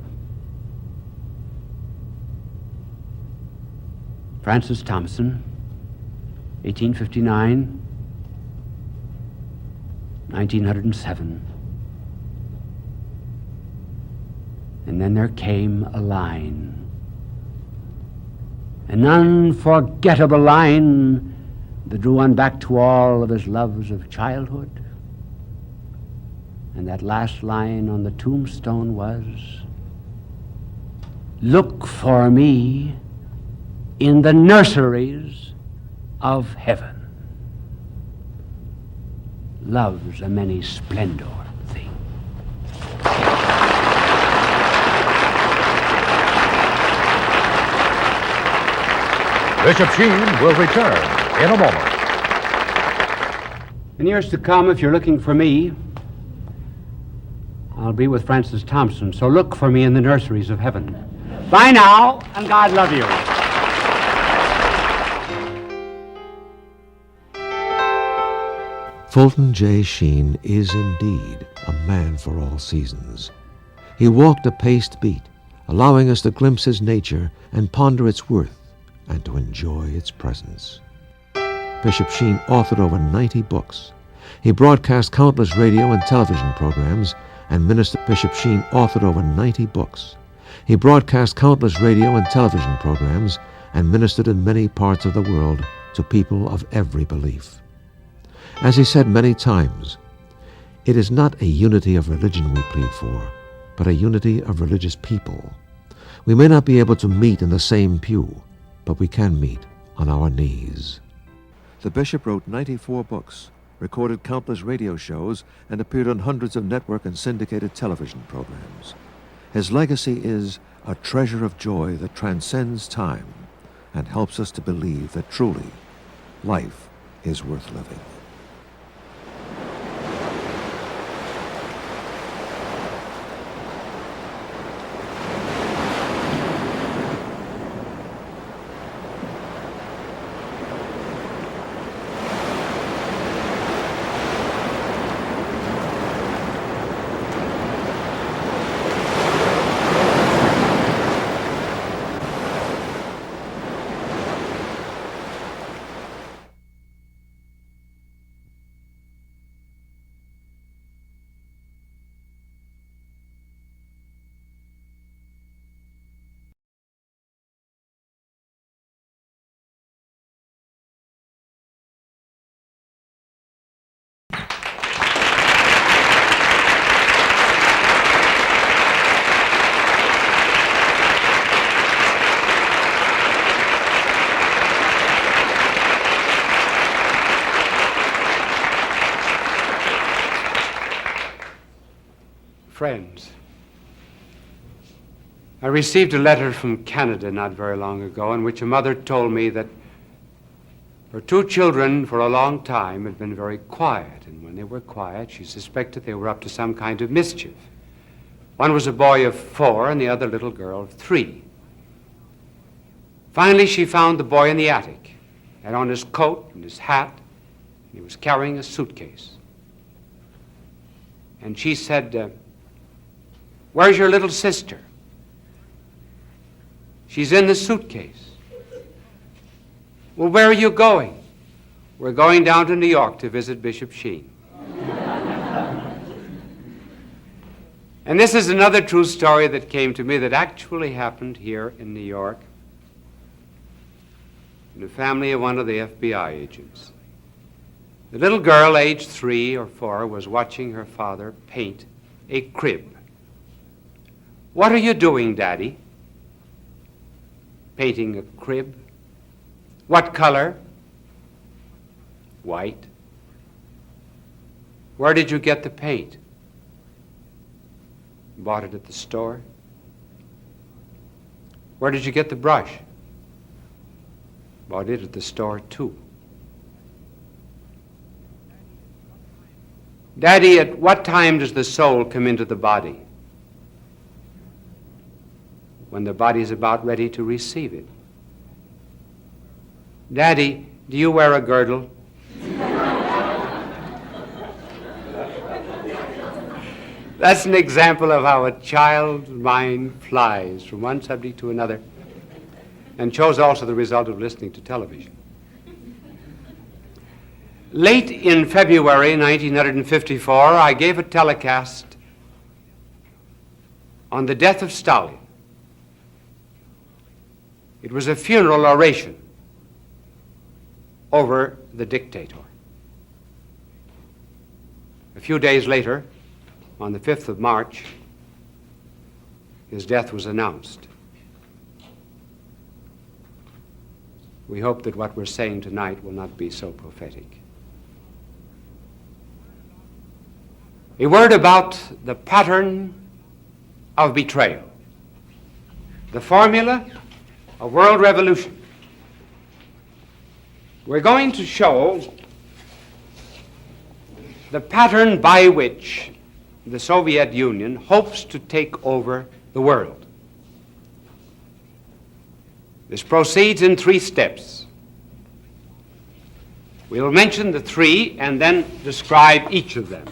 "Francis Thompson, 1859, 1907. And then there came a line, an unforgettable line that drew one back to all of his loves of childhood. And that last line on the tombstone was, 'Look for me in the nurseries of heaven.' Love's a many splendor thing." Bishop Sheen will return in a moment. In years to come, if you're looking for me, I'll be with Francis Thompson, so look for me in the nurseries of heaven. Bye now, and God love you. Fulton J. Sheen is indeed a man for all seasons. He walked a paced beat, allowing us to glimpse his nature and ponder its worth and to enjoy its presence. Bishop Sheen authored over 90 books. He broadcast countless radio and television programs, and Bishop Sheen authored over 90 books. He broadcast countless radio and television programs and ministered in many parts of the world to people of every belief. As he said many times, it is not a unity of religion we plead for, but a unity of religious people. We may not be able to meet in the same pew, but we can meet on our knees. The bishop wrote 94 books, recorded countless radio shows, and appeared on hundreds of network and syndicated television programs. His legacy is a treasure of joy that transcends time and helps us to believe that truly life is worth living. Friends, I received a letter from Canada not very long ago in which a mother told me that her two children for a long time had been very quiet, and when they were quiet, she suspected they were up to some kind of mischief. One was a boy of 4 and the other little girl of 3. Finally, she found the boy in the attic, had on his coat and his hat, and he was carrying a suitcase. And she said, "Where's your little sister?" "She's in the suitcase." "Well, where are you going?" "We're going down to New York to visit Bishop Sheen." And this is another true story that came to me that actually happened here in New York in the family of one of the FBI agents. The little girl, aged 3 or 4, was watching her father paint a crib. "What are you doing, Daddy?" "Painting a crib." "What color?" "White." "Where did you get the paint?" "Bought it at the store." "Where did you get the brush?" "Bought it at the store, too." "Daddy, at what time does the soul come into the body?" "When the body's about ready to receive it." "Daddy, do you wear a girdle?" That's an example of how a child's mind flies from one subject to another, and shows also the result of listening to television. Late in February 1954, I gave a telecast on the death of Stalin. It was a funeral oration over the dictator. A few days later, on the 5th of March, his death was announced. We hope that what we're saying tonight will not be so prophetic. A word about the pattern of betrayal, the formula of world revolution. We're going to show the pattern by which the Soviet Union hopes to take over the world. This proceeds in 3 steps. We'll mention the 3 and then describe each of them.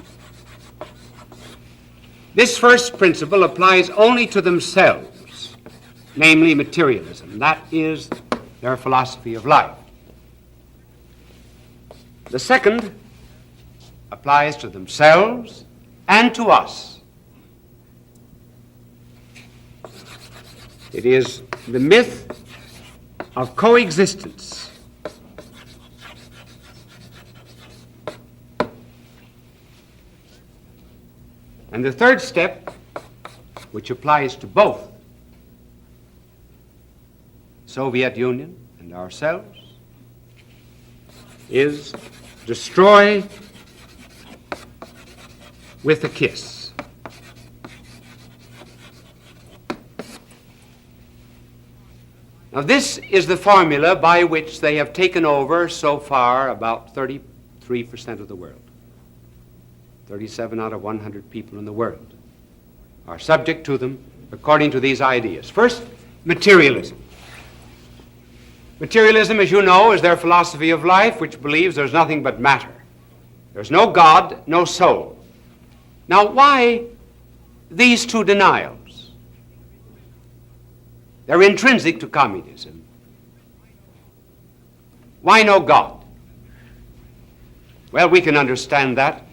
This first principle applies only to themselves, namely materialism. That is their philosophy of life. The second applies to themselves and to us. It is the myth of coexistence. And the third step, which applies to both Soviet Union and ourselves, is destroy with a kiss. Now, this is the formula by which they have taken over so far about 33% of the world. 37 out of 100 people in the world are subject to them according to these ideas. First, materialism. Materialism, as you know, is their philosophy of life, which believes there's nothing but matter. There's no God, no soul. Now, why these 2 denials? They're intrinsic to communism. Why no God? Well, we can understand that.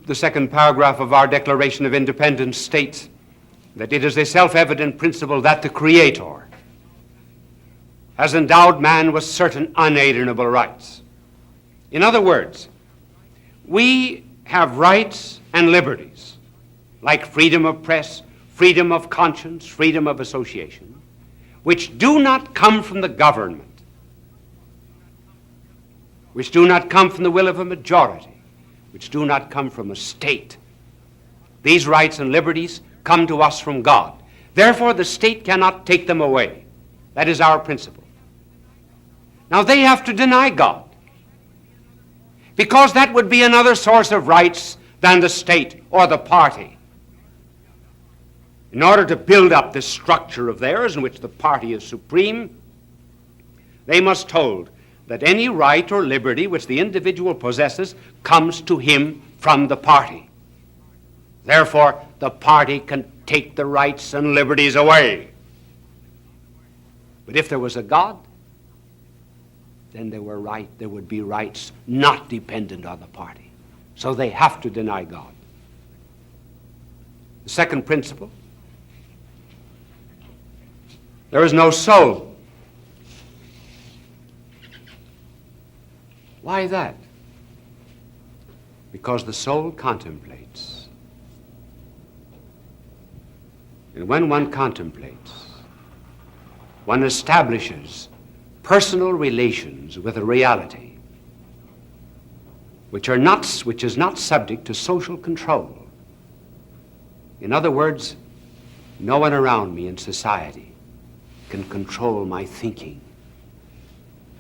The second paragraph of our Declaration of Independence states that it is a self-evident principle that the Creator has endowed man with certain unalienable rights. In other words, we have rights and liberties, like freedom of press, freedom of conscience, freedom of association, which do not come from the government, which do not come from the will of a majority, which do not come from a state, These rights and liberties come to us from God. Therefore, the state cannot take them away. That is our principle. Now, they have to deny God, because that would be another source of rights than the state or the party. In order to build up this structure of theirs in which the party is supreme, they must hold that any right or liberty which the individual possesses comes to him from the party. Therefore, the party can take the rights and liberties away. But if there was a God, then there would be rights not dependent on the party. So they have to deny God. The second principle, there is no soul. Why that? Because the soul contemplates. And when one contemplates, one establishes personal relations with a reality which is not subject to social control. In other words, no one around me in society can control my thinking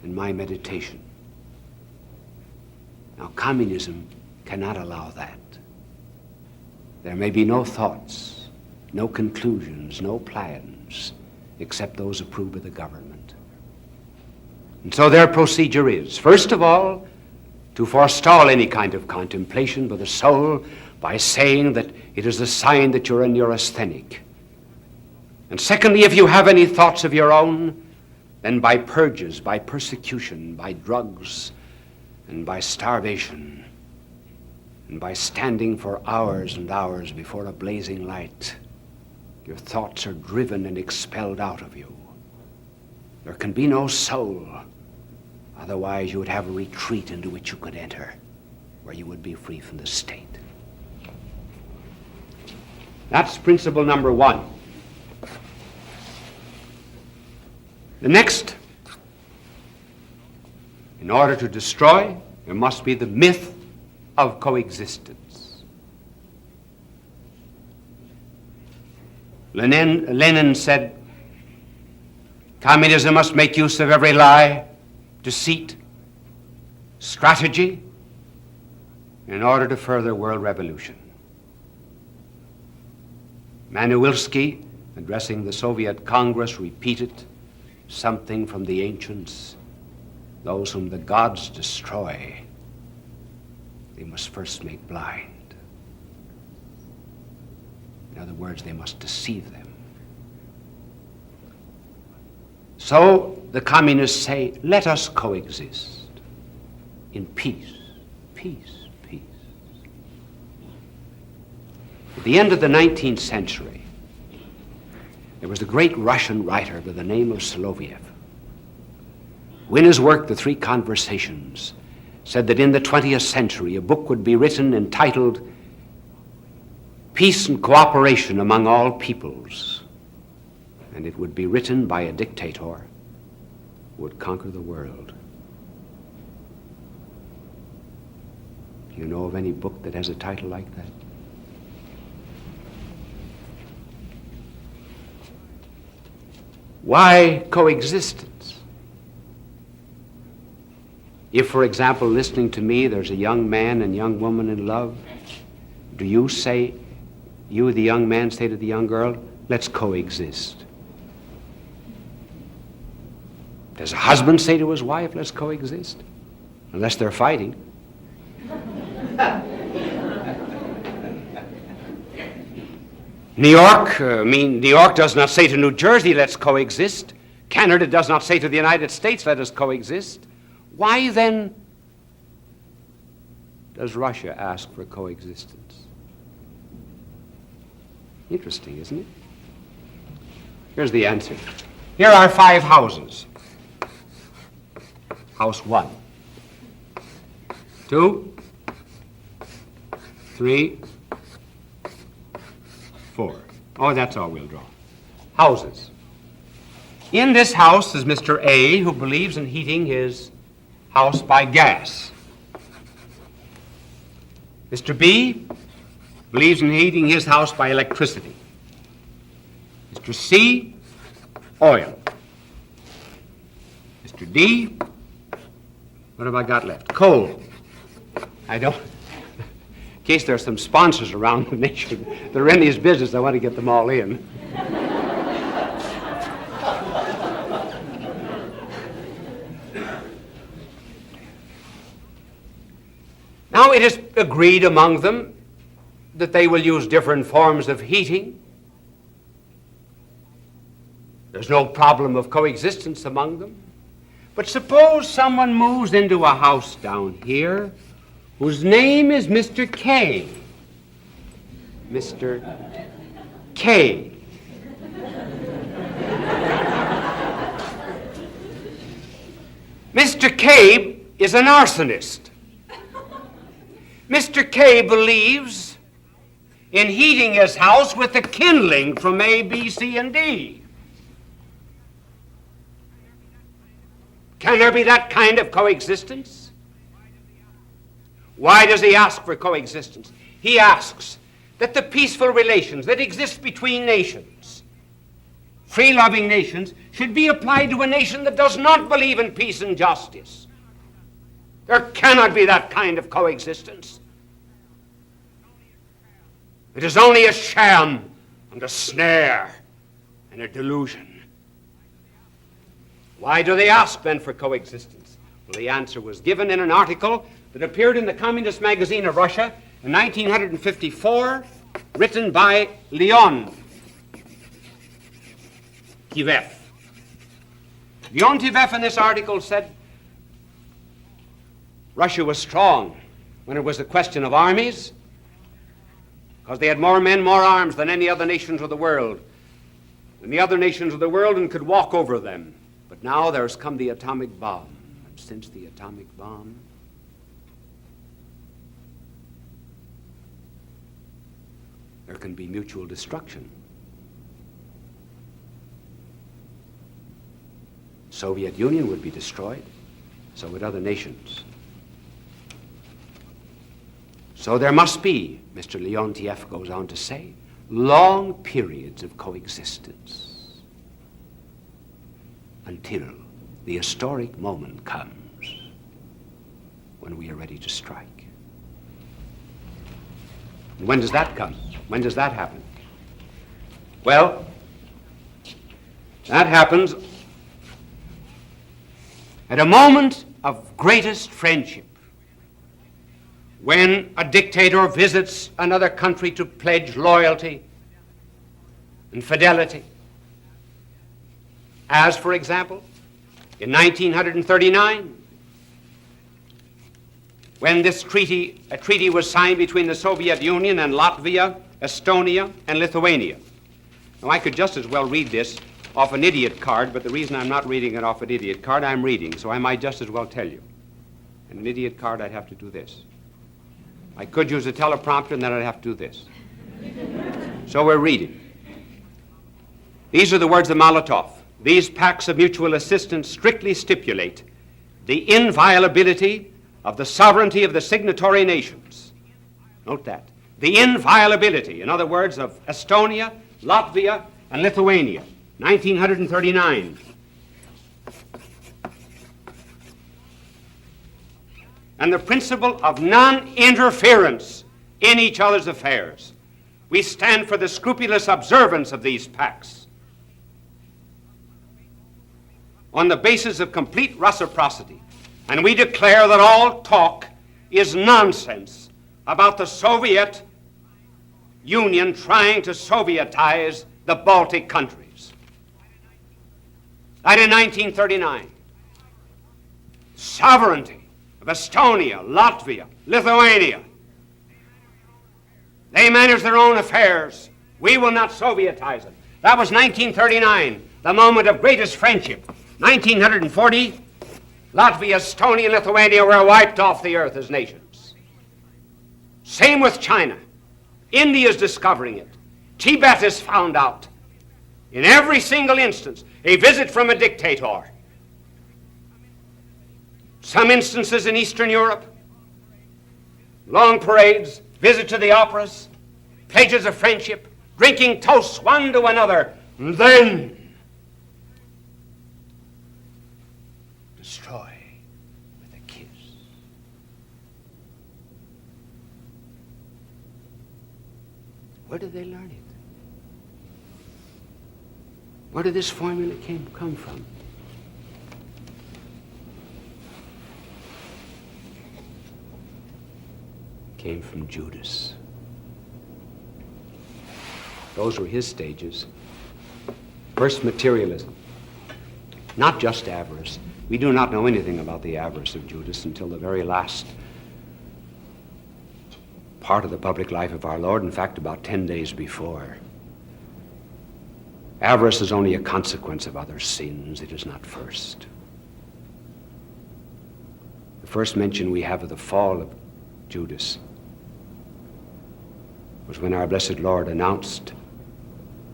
and my meditation. Now, communism cannot allow that. There may be no thoughts, no conclusions, no plans, except those approved by the government. And so their procedure is, first of all, to forestall any kind of contemplation by the soul by saying that it is a sign that you're a neurasthenic. And secondly, if you have any thoughts of your own, then by purges, by persecution, by drugs, and by starvation, and by standing for hours and hours before a blazing light, your thoughts are driven and expelled out of you. There can be no soul. Otherwise, you would have a retreat into which you could enter, where you would be free from the state. That's principle number one. The next, in order to destroy, there must be the myth of coexistence. Lenin said, communism must make use of every lie, deceit, strategy, in order to further world revolution. Manuilsky, addressing the Soviet Congress, repeated something from the ancients: those whom the gods destroy, they must first make blind. In other words, they must deceive them. So the communists say, let us coexist in peace, peace, peace. At the end of the 19th century, there was a great Russian writer by the name of Soloviev, who in his work, The Three Conversations, said that in the 20th century a book would be written entitled Peace and Cooperation Among All Peoples, and it would be written by a dictator who would conquer the world. Do you know of any book that has a title like that? Why coexistence? If, for example, listening to me, there's a young man and young woman in love, do you say, you, the young man, say to the young girl, let's coexist? Does a husband say to his wife, let's coexist? Unless they're fighting. New York does not say to New Jersey, let's coexist. Canada does not say to the United States, let us coexist. Why then does Russia ask for coexistence? Interesting, isn't it? Here's the answer. Here are 5 houses. House 1, 2, 3, 4. Oh, that's all we'll draw. Houses. In this house is Mr. A, who believes in heating his house by gas. Mr. B, believes in heating his house by electricity. Mr. C, oil. Mr. D, what have I got left? Coal. I don't, in case there's some sponsors around the nation that are in this business, I want to get them all in. Now it is agreed among them that they will use different forms of heating. There's no problem of coexistence among them. But suppose someone moves into a house down here whose name is Mr. K. Mr. K. Mr. K is an arsonist. Mr. K believes in heating his house with the kindling from A, B, C, and D. Can there be that kind of coexistence? Why does he ask for coexistence? He asks that the peaceful relations that exist between nations, free-loving nations, should be applied to a nation that does not believe in peace and justice. There cannot be that kind of coexistence. It is only a sham and a snare and a delusion. Why do they ask then for coexistence? Well, the answer was given in an article that appeared in the Communist magazine of Russia in 1954, written by Leon Tivev. Leon Tivev in this article said Russia was strong when it was a question of armies, because they had more men, more arms than any other nations of the world, and the other nations of the world, and could walk over them. But now there's come the atomic bomb, and since the atomic bomb, there can be mutual destruction. Soviet Union would be destroyed, so would other nations. So there must be, Mr. Leontiev goes on to say, long periods of coexistence until the historic moment comes when we are ready to strike. And when does that come? When does that happen? Well, that happens at a moment of greatest friendship, when a dictator visits another country to pledge loyalty and fidelity. As, for example, in 1939, when a treaty was signed between the Soviet Union and Latvia, Estonia, and Lithuania. Now, I could just as well read this off an idiot card, but the reason I'm not reading it off an idiot card, I'm reading, so I might just as well tell you. In an idiot card, I'd have to do this. I could use a teleprompter, and then I'd have to do this. So we're reading. These are the words of Molotov. These pacts of mutual assistance strictly stipulate the inviolability of the sovereignty of the signatory nations. Note that. The inviolability, in other words, of Estonia, Latvia, and Lithuania, 1939. And the principle of non-interference in each other's affairs. We stand for the scrupulous observance of these pacts on the basis of complete reciprocity. And we declare that all talk is nonsense about the Soviet Union trying to Sovietize the Baltic countries. That in 1939. Sovereignty of Estonia, Latvia, Lithuania. They manage their own affairs. We will not Sovietize them. That was 1939, the moment of greatest friendship. 1940, Latvia, Estonia, and Lithuania were wiped off the earth as nations. Same with China. India is discovering it. Tibet is found out. In every single instance, a visit from a dictator. Some instances in Eastern Europe, long parades, visit to the operas, pledges of friendship, drinking toasts one to another, and then destroy with a kiss. Where did they learn it? Where did this formula come from? Came from Judas. Those were his stages. First, materialism. Not just avarice. We do not know anything about the avarice of Judas until the very last part of the public life of our Lord, in fact, about 10 days before. Avarice is only a consequence of other sins. It is not first. The first mention we have of the fall of Judas was when our blessed Lord announced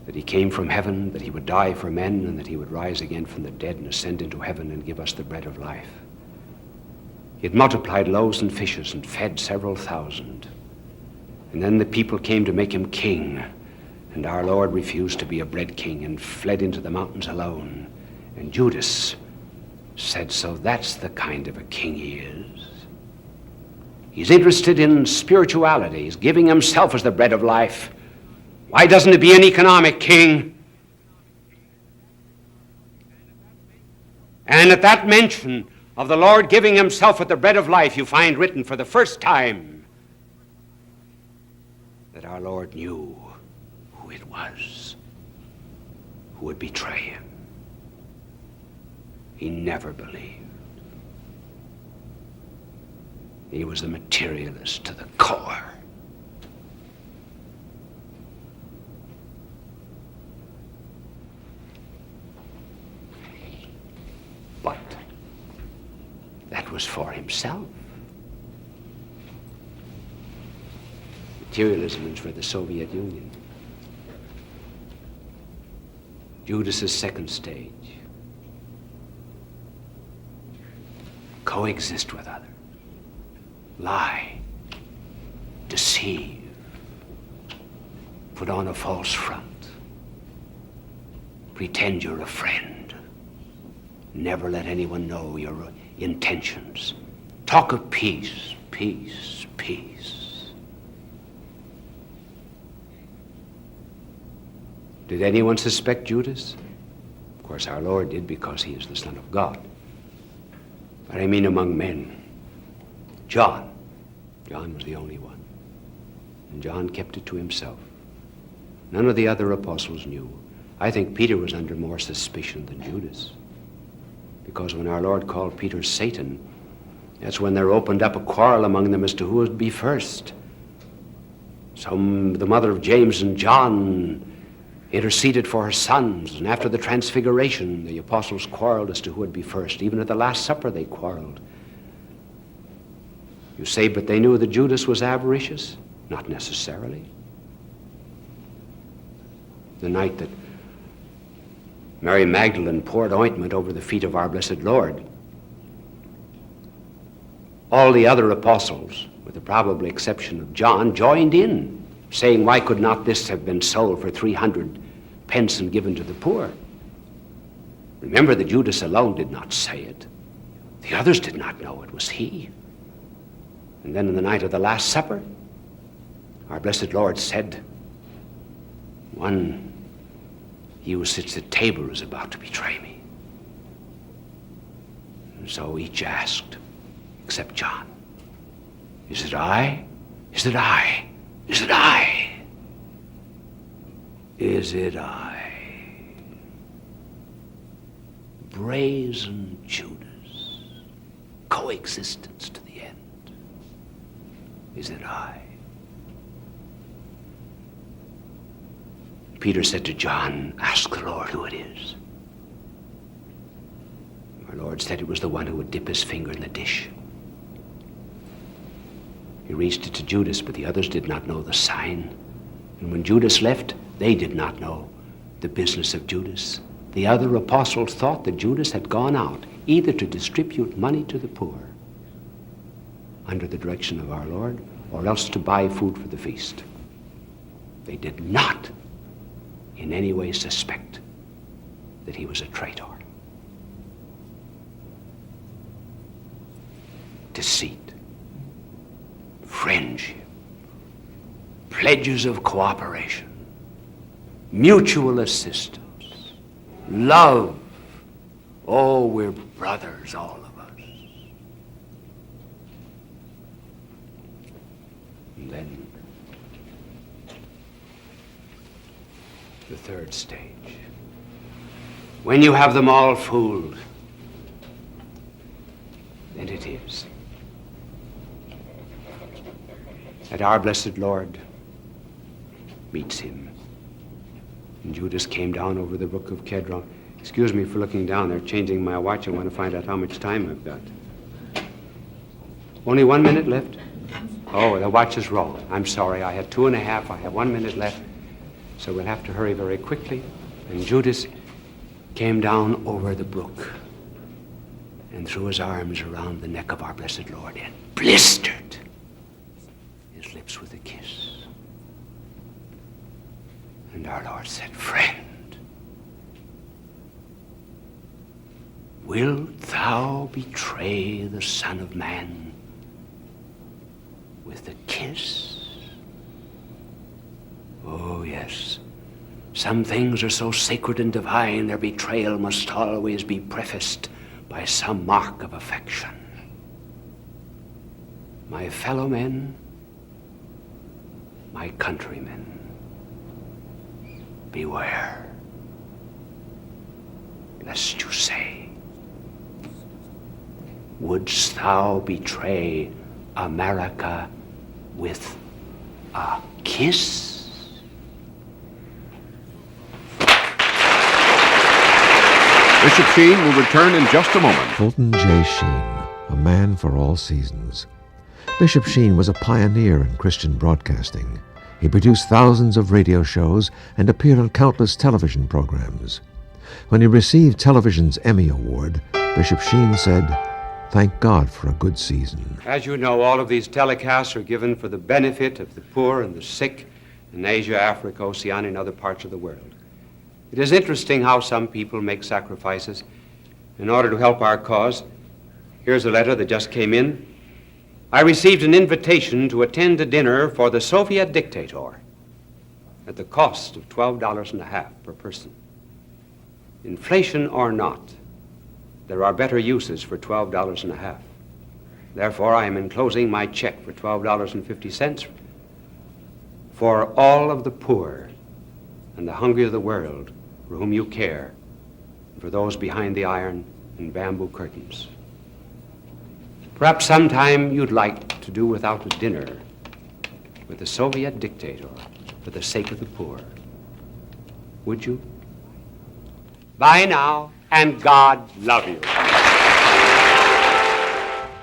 that he came from heaven, that he would die for men, and that he would rise again from the dead and ascend into heaven and give us the bread of life. He had multiplied loaves and fishes and fed several thousand. And then the people came to make him king, and our Lord refused to be a bread king and fled into the mountains alone. And Judas said, so that's the kind of a king he is. He's interested in spirituality. He's giving himself as the bread of life. Why doesn't he be an economic king? And at that mention of the Lord giving himself as the bread of life, you find written for the first time that our Lord knew who it was who would betray him. He never believed. He was a materialist to the core. But that was for himself. Materialism is for the Soviet Union. Judas's second stage. Coexist with others. Lie, deceive, put on a false front, pretend you're a friend, never let anyone know your intentions, talk of peace, peace, peace. Did anyone suspect Judas? Of course, our Lord did, because he is the Son of God. But I mean among men. John was the only one. And John kept it to himself. None of the other apostles knew. I think Peter was under more suspicion than Judas. Because when our Lord called Peter Satan, that's when there opened up a quarrel among them as to who would be first. So the mother of James and John interceded for her sons, and after the transfiguration, the apostles quarreled as to who would be first. Even at the Last Supper, they quarreled. You say, but they knew that Judas was avaricious? Not necessarily. The night that Mary Magdalene poured ointment over the feet of our blessed Lord, all the other apostles, with the probable exception of John, joined in, saying, why could not this have been sold for 300 pence and given to the poor? Remember that Judas alone did not say it. The others did not know it was he. And then in the night of the Last Supper, our blessed Lord said, one, he who sits at table is about to betray me. And so each asked, except John, is it I? Is it I? Is it I? Is it I? Brazen Judas, coexistence to the end. Is it I? Peter said to John, ask the Lord who it is. Our Lord said it was the one who would dip his finger in the dish. He reached it to Judas, but the others did not know the sign. And when Judas left, they did not know the business of Judas. The other apostles thought that Judas had gone out either to distribute money to the poor under the direction of our Lord, or else to buy food for the feast. They did not in any way suspect that he was a traitor. Deceit, friendship, pledges of cooperation, mutual assistance, love. Oh, we're brothers, all of us. And then the third stage. When you have them all fooled, then it is that our blessed Lord meets him. And Judas came down over the brook of Kedron. Excuse me for looking down there, changing my watch. I want to find out how much time I've got. Only 1 minute left? Oh, the watch is wrong. I'm sorry. I had 2.5. I have 1 minute left. So we'll have to hurry very quickly. And Judas came down over the brook and threw his arms around the neck of our blessed Lord and blistered his lips with a kiss. And our Lord said, "Friend, wilt thou betray the Son of Man with a kiss?" Oh, yes. Some things are so sacred and divine, their betrayal must always be prefaced by some mark of affection. My fellow men, my countrymen, beware, lest you say, "Wouldst thou betray America with a kiss?" Bishop Sheen will return in just a moment. Fulton J. Sheen, a man for all seasons. Bishop Sheen was a pioneer in Christian broadcasting. He produced thousands of radio shows and appeared on countless television programs. When he received television's Emmy Award, Bishop Sheen said, "Thank God for a good season." As you know, all of these telecasts are given for the benefit of the poor and the sick in Asia, Africa, Oceania, and other parts of the world. It is interesting how some people make sacrifices in order to help our cause. Here's a letter that just came in. I received an invitation to attend a dinner for the Soviet dictator at the cost of $12.50 per person. Inflation or not, there are better uses for $12.50. Therefore, I am enclosing my check for $12.50 for all of the poor and the hungry of the world for whom you care, and for those behind the iron and bamboo curtains. Perhaps sometime you'd like to do without a dinner with the Soviet dictator for the sake of the poor. Would you? Bye now, and God love you.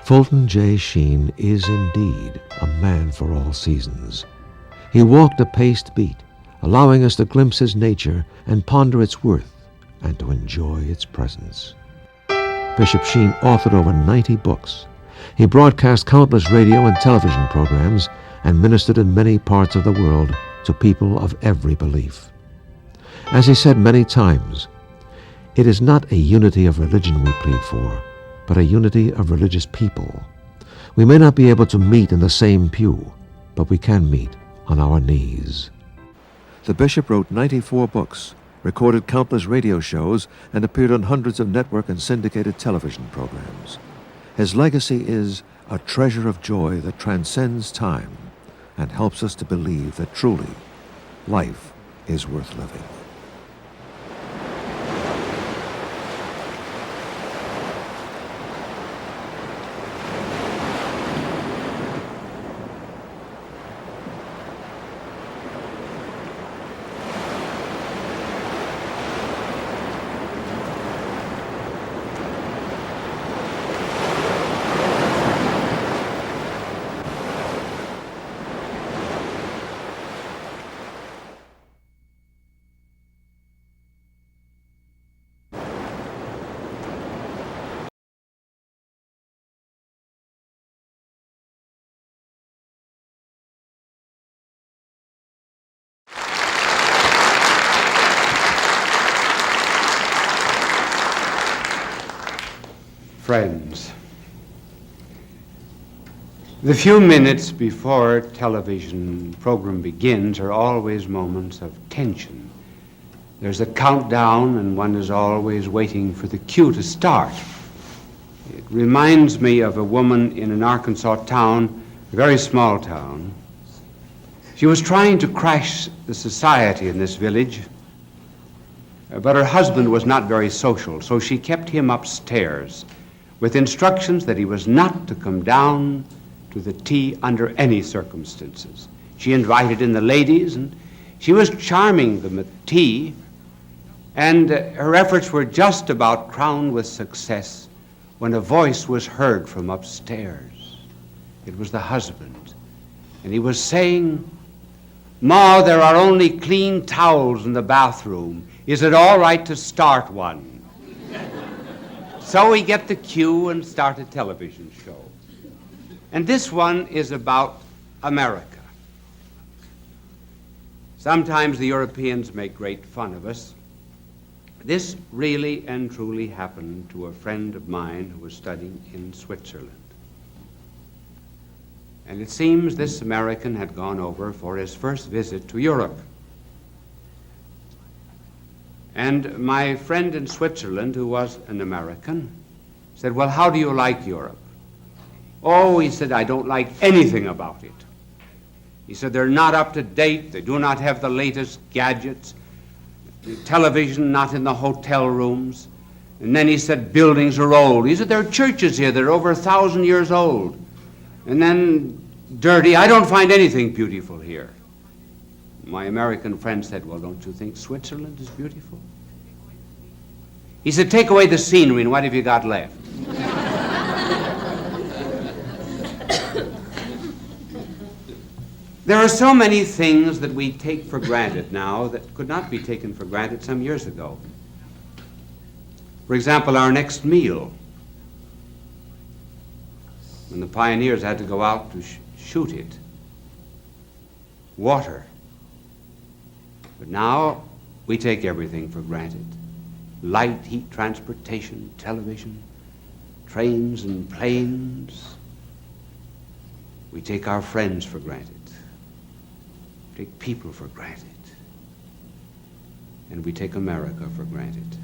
Fulton J. Sheen is indeed a man for all seasons. He walked a paced beat, allowing us to glimpse his nature and ponder its worth and to enjoy its presence. Bishop Sheen authored over 90 books. He broadcast countless radio and television programs and ministered in many parts of the world to people of every belief. As he said many times, it is not a unity of religion we plead for, but a unity of religious people. We may not be able to meet in the same pew, but we can meet on our knees. The bishop wrote 94 books, recorded countless radio shows, and appeared on hundreds of network and syndicated television programs. His legacy is a treasure of joy that transcends time and helps us to believe that truly life is worth living. Friends, the few minutes before television program begins are always moments of tension. There's a countdown, and one is always waiting for the cue to start. It reminds me of a woman in an Arkansas town, a very small town. She was trying to crash the society in this village, but her husband was not very social, so she kept him upstairs with instructions that he was not to come down to the tea under any circumstances. She invited in the ladies, and she was charming them at tea, and her efforts were just about crowned with success when a voice was heard from upstairs. It was the husband, and he was saying, "Ma, there are only clean towels in the bathroom. Is it all right to start one?" So we get the cue and start a television show. And this one is about America. Sometimes the Europeans make great fun of us. This really and truly happened to a friend of mine who was studying in Switzerland. And it seems this American had gone over for his first visit to Europe. And my friend in Switzerland, who was an American, said, "Well, how do you like Europe?" "Oh," he said, "I don't like anything about it." He said, "They're not up to date. They do not have the latest gadgets. The television not in the hotel rooms." And then he said, "Buildings are old." He said, "There are churches here that are over 1,000 years old." And then dirty. "I don't find anything beautiful here." My American friend said, "Well, don't you think Switzerland is beautiful?" He said, "Take away the scenery, and what have you got left?" There are so many things that we take for granted now that could not be taken for granted some years ago. For example, our next meal. When the pioneers had to go out to shoot it. Water. But now we take everything for granted. Light, heat, transportation, television, trains and planes. We take our friends for granted. We take people for granted. And we take America for granted.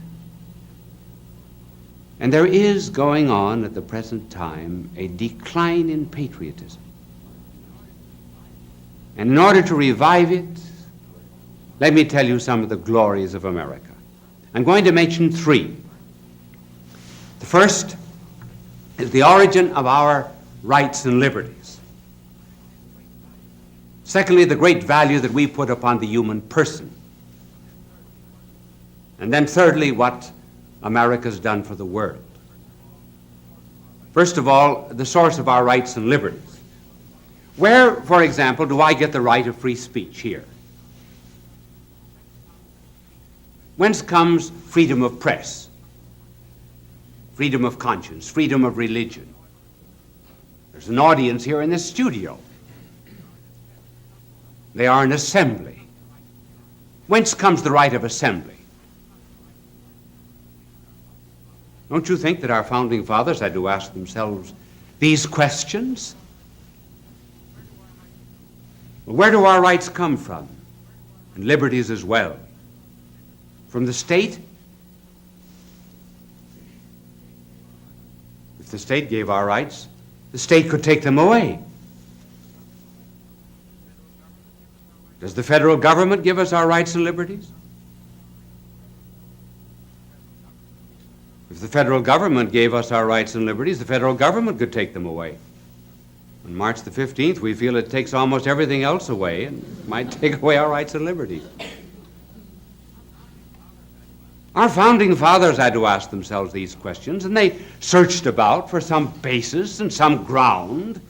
And there is going on at the present time a decline in patriotism. And in order to revive it, let me tell you some of the glories of America. I'm going to mention three. The first is the origin of our rights and liberties. Secondly, the great value that we put upon the human person. And then thirdly, what America's done for the world. First of all, the source of our rights and liberties. Where, for example, do I get the right of free speech here? Whence comes freedom of press, freedom of conscience, freedom of religion? There's an audience here in this studio. They are an assembly. Whence comes the right of assembly? Don't you think that our founding fathers had to ask themselves these questions? Where do our rights come from? And liberties as well. From the state? If the state gave our rights, the state could take them away. Does the federal government give us our rights and liberties? If the federal government gave us our rights and liberties, the federal government could take them away. On March the 15th, we feel it takes almost everything else away and might take away our rights and liberties. Our founding fathers had to ask themselves these questions, and they searched about for some basis and some ground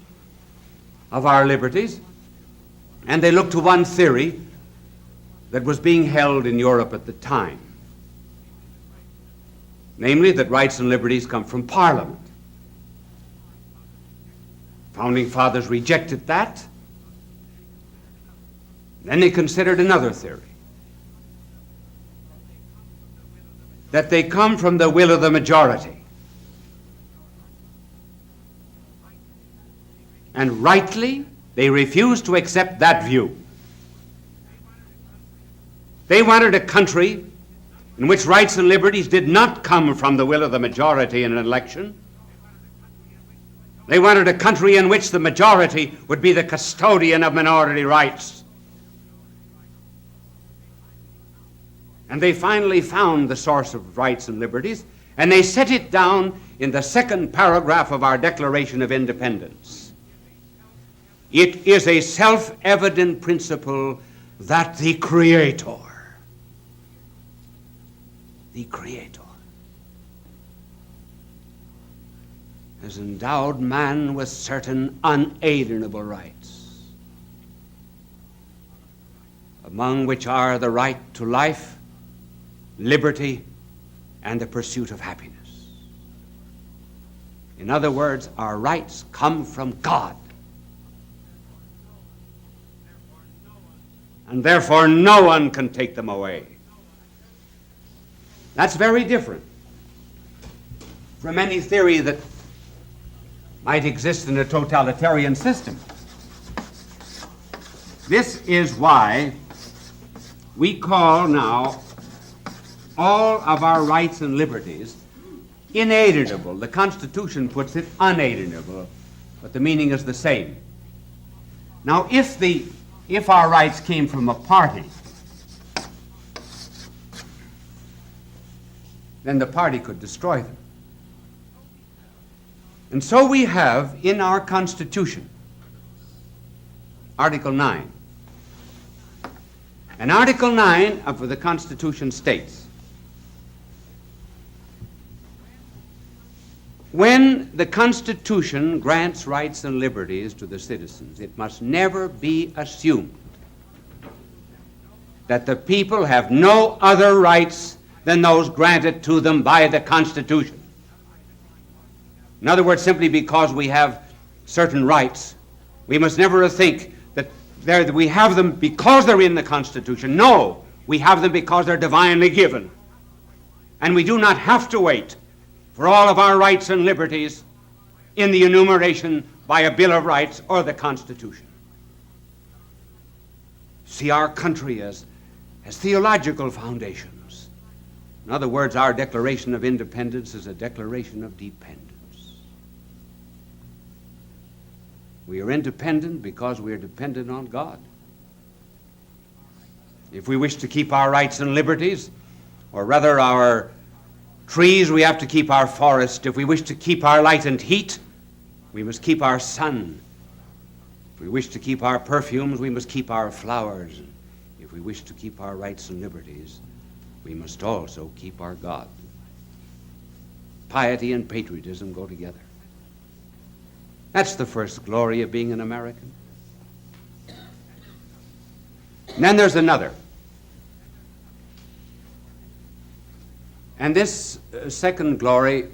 of our liberties. And they looked to one theory that was being held in Europe at the time, namely that rights and liberties come from Parliament. Founding fathers rejected that. Then they considered another theory, that they come from the will of the majority. And rightly, they refused to accept that view. They wanted a country in which rights and liberties did not come from the will of the majority in an election. They wanted a country in which the majority would be the custodian of minority rights. And they finally found the source of rights and liberties, and they set it down in the second paragraph of our Declaration of Independence. It is a self-evident principle that the Creator has endowed man with certain unalienable rights, among which are the right to life, liberty, and the pursuit of happiness. In other words, our rights come from God. And therefore no one can take them away. That's very different from any theory that might exist in a totalitarian system. This is why we call now all of our rights and liberties inalienable. The Constitution puts it unalienable, but the meaning is the same. Now, if our rights came from a party, then the party could destroy them. And so we have in our Constitution, Article 9. And Article 9 of the Constitution states, when the Constitution grants rights and liberties to the citizens, it must never be assumed that the people have no other rights than those granted to them by the Constitution. In other words, simply because we have certain rights, we must never think that we have them because they're in the Constitution. No, we have them because they're divinely given. And we do not have to wait for all of our rights and liberties in the enumeration by a Bill of Rights or the Constitution. See our country as theological foundations. In other words, our Declaration of Independence is a declaration of dependence. We are independent because we are dependent on God. If we wish to keep our rights and liberties, or rather our trees, we have to keep our forest. If we wish to keep our light and heat, we must keep our sun. If we wish to keep our perfumes, we must keep our flowers. If we wish to keep our rights and liberties, we must also keep our God. Piety and patriotism go together. That's the first glory of being an American. And then there's another. And this second glory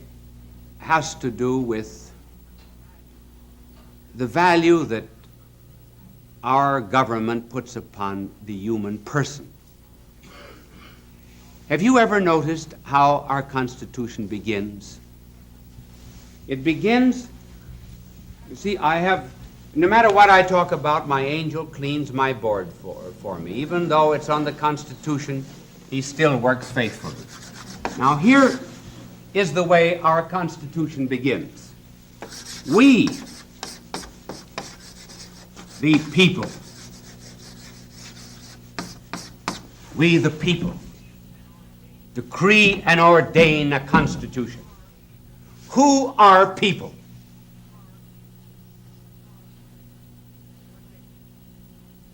has to do with the value that our government puts upon the human person. Have you ever noticed how our Constitution begins? It begins, you see, no matter what I talk about, my angel cleans my board for me. Even though it's on the Constitution, he still works faithfully. Now here is the way our Constitution begins. We, the people, decree and ordain a Constitution. Who are people?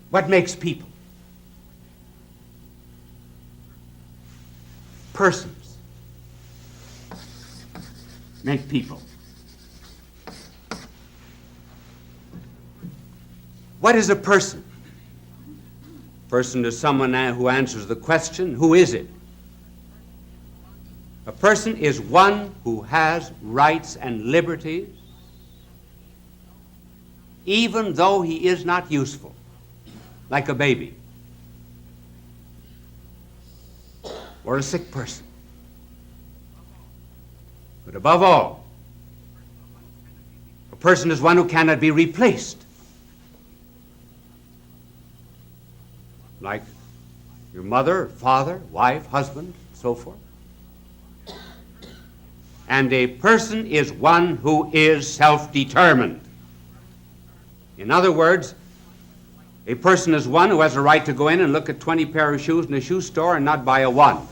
What makes people? Persons make people. What is a person? Person is someone who answers the question, who is it? A person is one who has rights and liberties, even though he is not useful, like a baby or a sick person. But above all, a person is one who cannot be replaced. Like your mother, father, wife, husband, so forth. And a person is one who is self-determined. In other words, a person is one who has a right to go in and look at 20 pair of shoes in a shoe store and not buy a one.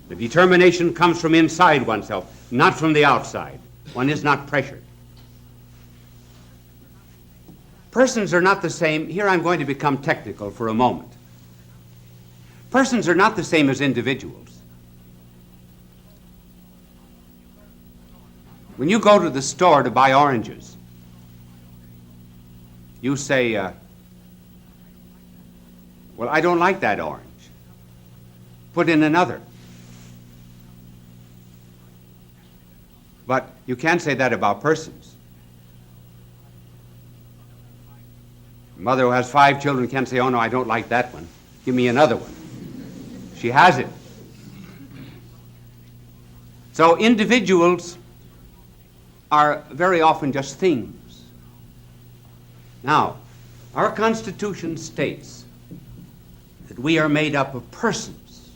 The determination comes from inside oneself, not from the outside. One is not pressured. Persons are not the same. Here I'm going to become technical for a moment. Persons are not the same as individuals. When you go to the store to buy oranges, you say, well, I don't like that orange. Put in another. But you can't say that about persons. A mother who has 5 children can't say, oh no, I don't like that one. Give me another one. She has it. So individuals are very often just things. Now, our Constitution states that we are made up of persons,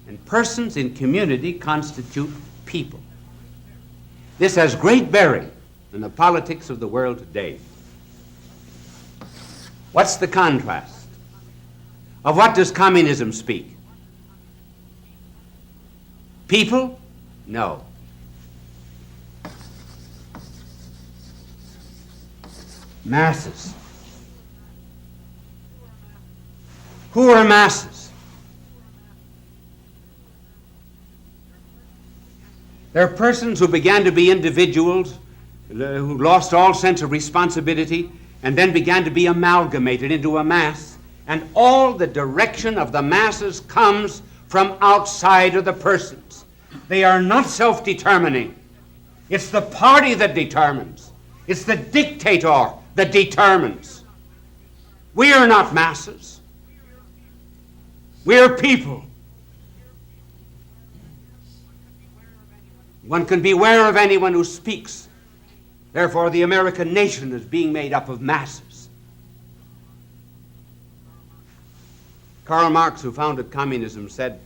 and persons in community constitute people. This has great bearing in the politics of the world today. What's the contrast? Of what does communism speak? People? No. Masses. Who are masses? They're persons who began to be individuals, who lost all sense of responsibility, and then began to be amalgamated into a mass, and all the direction of the masses comes from outside of the persons. They are not self-determining. It's the party that determines. It's the dictator that determines. We are not masses. We are people. One can beware of anyone who speaks. Therefore, the American nation is being made up of masses. Karl Marx, who founded communism, said,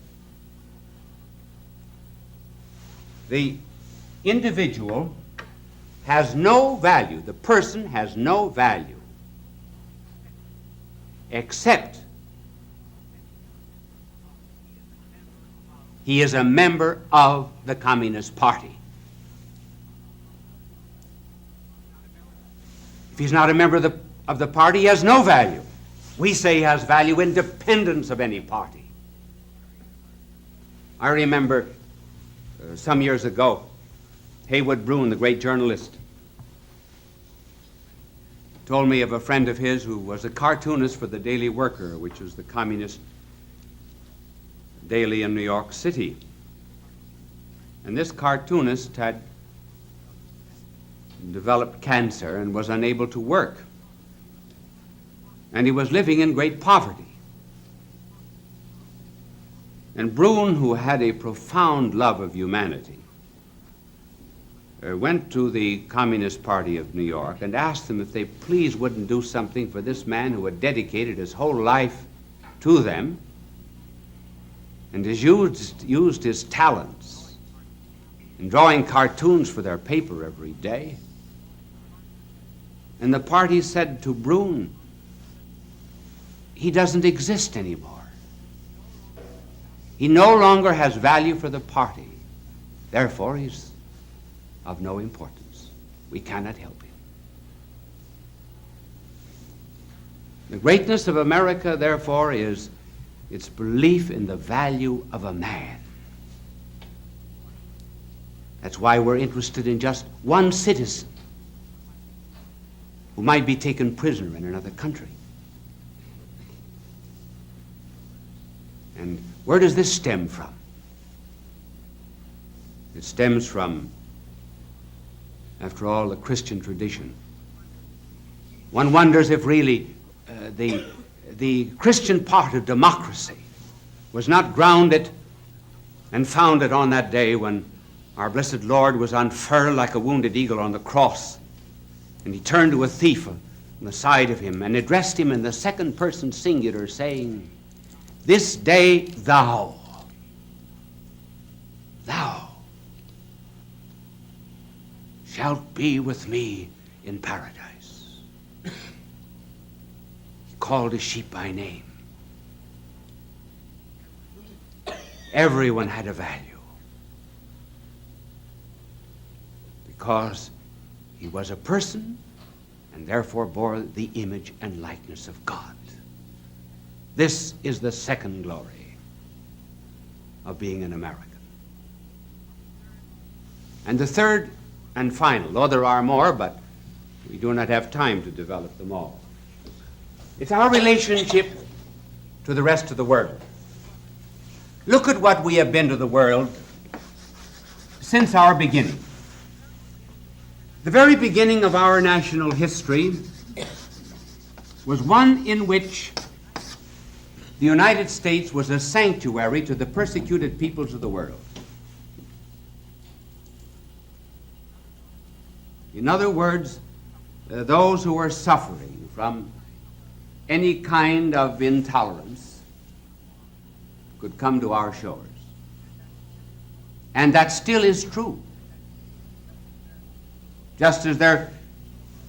the individual has no value, the person has no value, except he is a member of the Communist Party. If he's not a member of the party, he has no value. We say he has value independent of any party. I remember some years ago, Haywood Broun, the great journalist, told me of a friend of his who was a cartoonist for the Daily Worker, which was the communist daily in New York City. And this cartoonist had developed cancer and was unable to work. And he was living in great poverty. And Broun, who had a profound love of humanity, went to the Communist Party of New York and asked them if they please wouldn't do something for this man who had dedicated his whole life to them and has used his talents in drawing cartoons for their paper every day. And the party said to Broun, he doesn't exist anymore. He no longer has value for the party. Therefore, he's of no importance. We cannot help him. The greatness of America, therefore, is its belief in the value of a man. That's why we're interested in just one citizen who might be taken prisoner in another country. And where does this stem from? It stems from, after all, the Christian tradition. One wonders if really the Christian part of democracy was not grounded and founded on that day when our blessed Lord was unfurled like a wounded eagle on the cross, and he turned to a thief on the side of him and addressed him in the second person singular, saying, "This day thou shalt be with me in paradise." He called his sheep by name. Everyone had a value because he was a person and therefore bore the image and likeness of God. This is the second glory of being an American. And the third and final, though there are more, but we do not have time to develop them all, it's our relationship to the rest of the world. Look at what we have been to the world since our beginning. The very beginning of our national history was one in which the United States was a sanctuary to the persecuted peoples of the world. In other words, those who were suffering from any kind of intolerance could come to our shores. And that still is true. Just as there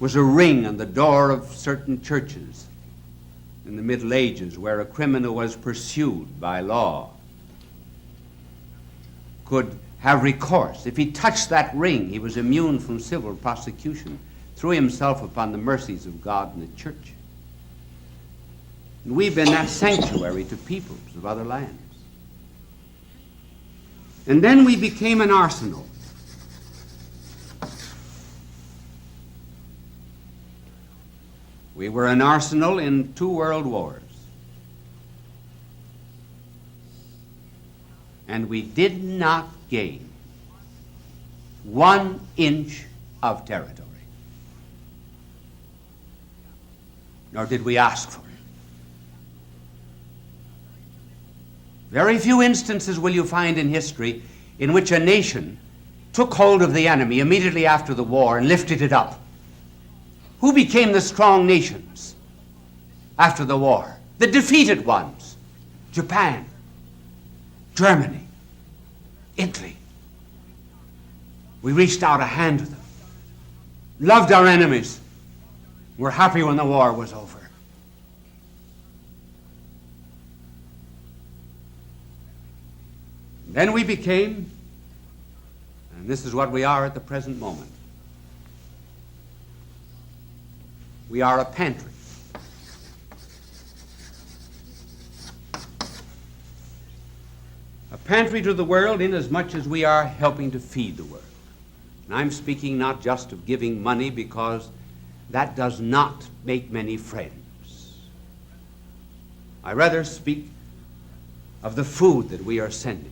was a ring on the door of certain churches in the Middle Ages where a criminal was pursued by law could have recourse. If he touched that ring, he was immune from civil prosecution, threw himself upon the mercies of God and the church. And we've been that sanctuary to peoples of other lands. And then we became an arsenal. We were an arsenal in 2 world wars. And we did not gain 1 inch of territory. Nor did we ask for it. Very few instances will you find in history in which a nation took hold of the enemy immediately after the war and lifted it up. Who became the strong nations after the war? The defeated ones. Japan, Germany, Italy. We reached out a hand to them, loved our enemies, were happy when the war was over. Then we became, and this is what we are at the present moment, we are a pantry. A pantry to the world inasmuch as we are helping to feed the world. And I'm speaking not just of giving money, because that does not make many friends. I rather speak of the food that we are sending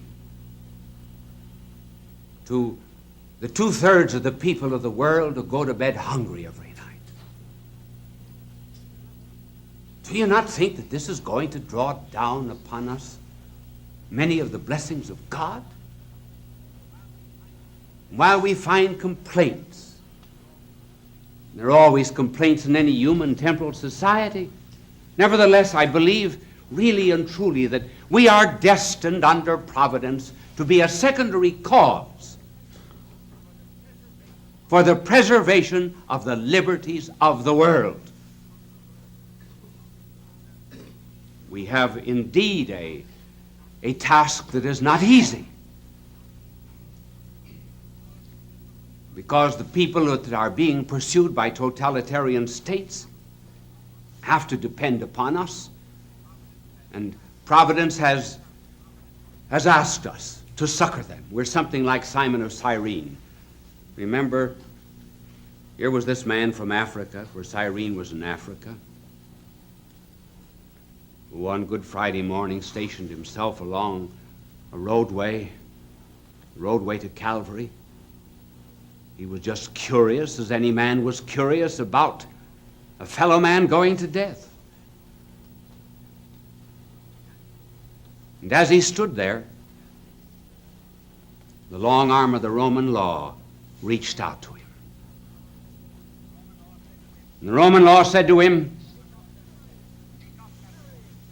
to the 2/3 of the people of the world who go to bed hungry every night. Do you not think that this is going to draw down upon us many of the blessings of God? While we find complaints, there are always complaints in any human temporal society, nevertheless, I believe really and truly that we are destined under providence to be a secondary cause for the preservation of the liberties of the world. We have indeed a task that is not easy, because the people that are being pursued by totalitarian states have to depend upon us, and Providence has asked us to succor them. We're something like Simon of Cyrene. Remember, here was this man from Africa, where Cyrene was in Africa, who one Good Friday morning stationed himself along a roadway to Calvary. He was just curious, as any man was curious about a fellow man going to death. And as he stood there, the long arm of the Roman law reached out to him. And the Roman law said to him,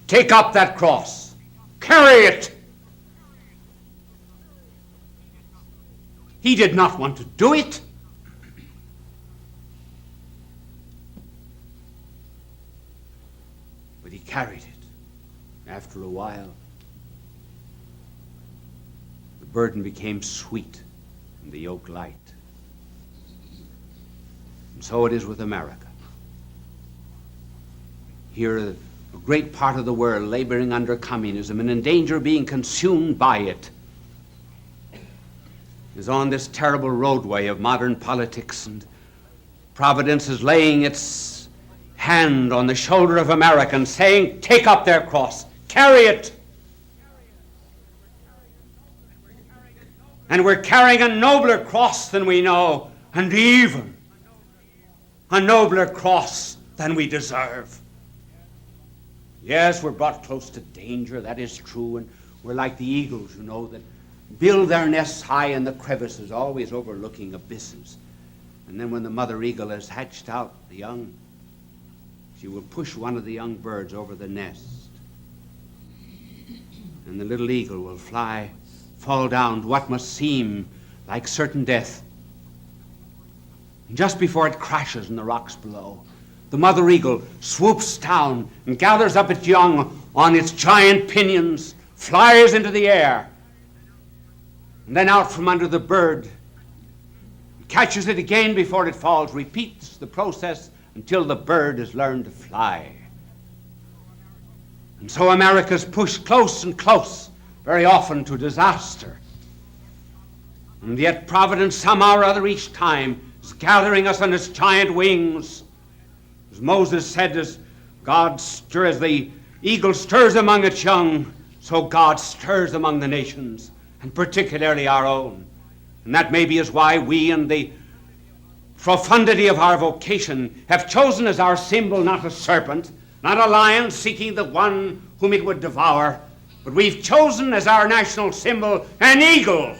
"Take up that cross, carry it." He did not want to do it. But he carried it. After a while, the burden became sweet and the yoke light. And so it is with America. Here, a great part of the world laboring under communism and in danger of being consumed by it is on this terrible roadway of modern politics, and Providence is laying its hand on the shoulder of Americans, saying, "Take up their cross, carry it." And we're carrying a nobler cross than we know, and even a nobler cross than we deserve. Yes, we're brought close to danger, that is true, and we're like the eagles, that build their nests high in the crevices, always overlooking abysses. And then when the mother eagle has hatched out the young, she will push one of the young birds over the nest. And the little eagle will fall down to what must seem like certain death. And just before it crashes in the rocks below, the mother eagle swoops down and gathers up its young on its giant pinions, flies into the air, and then out from under the bird, catches it again before it falls, repeats the process until the bird has learned to fly. And so America's pushed close and close, very often to disaster. And yet Providence, somehow or other, each time is gathering us on its giant wings. As Moses said, as the eagle stirs among its young, so God stirs among the nations, and particularly our own. And that maybe is why we, in the profundity of our vocation, have chosen as our symbol not a serpent, not a lion seeking the one whom it would devour, but we've chosen as our national symbol an eagle,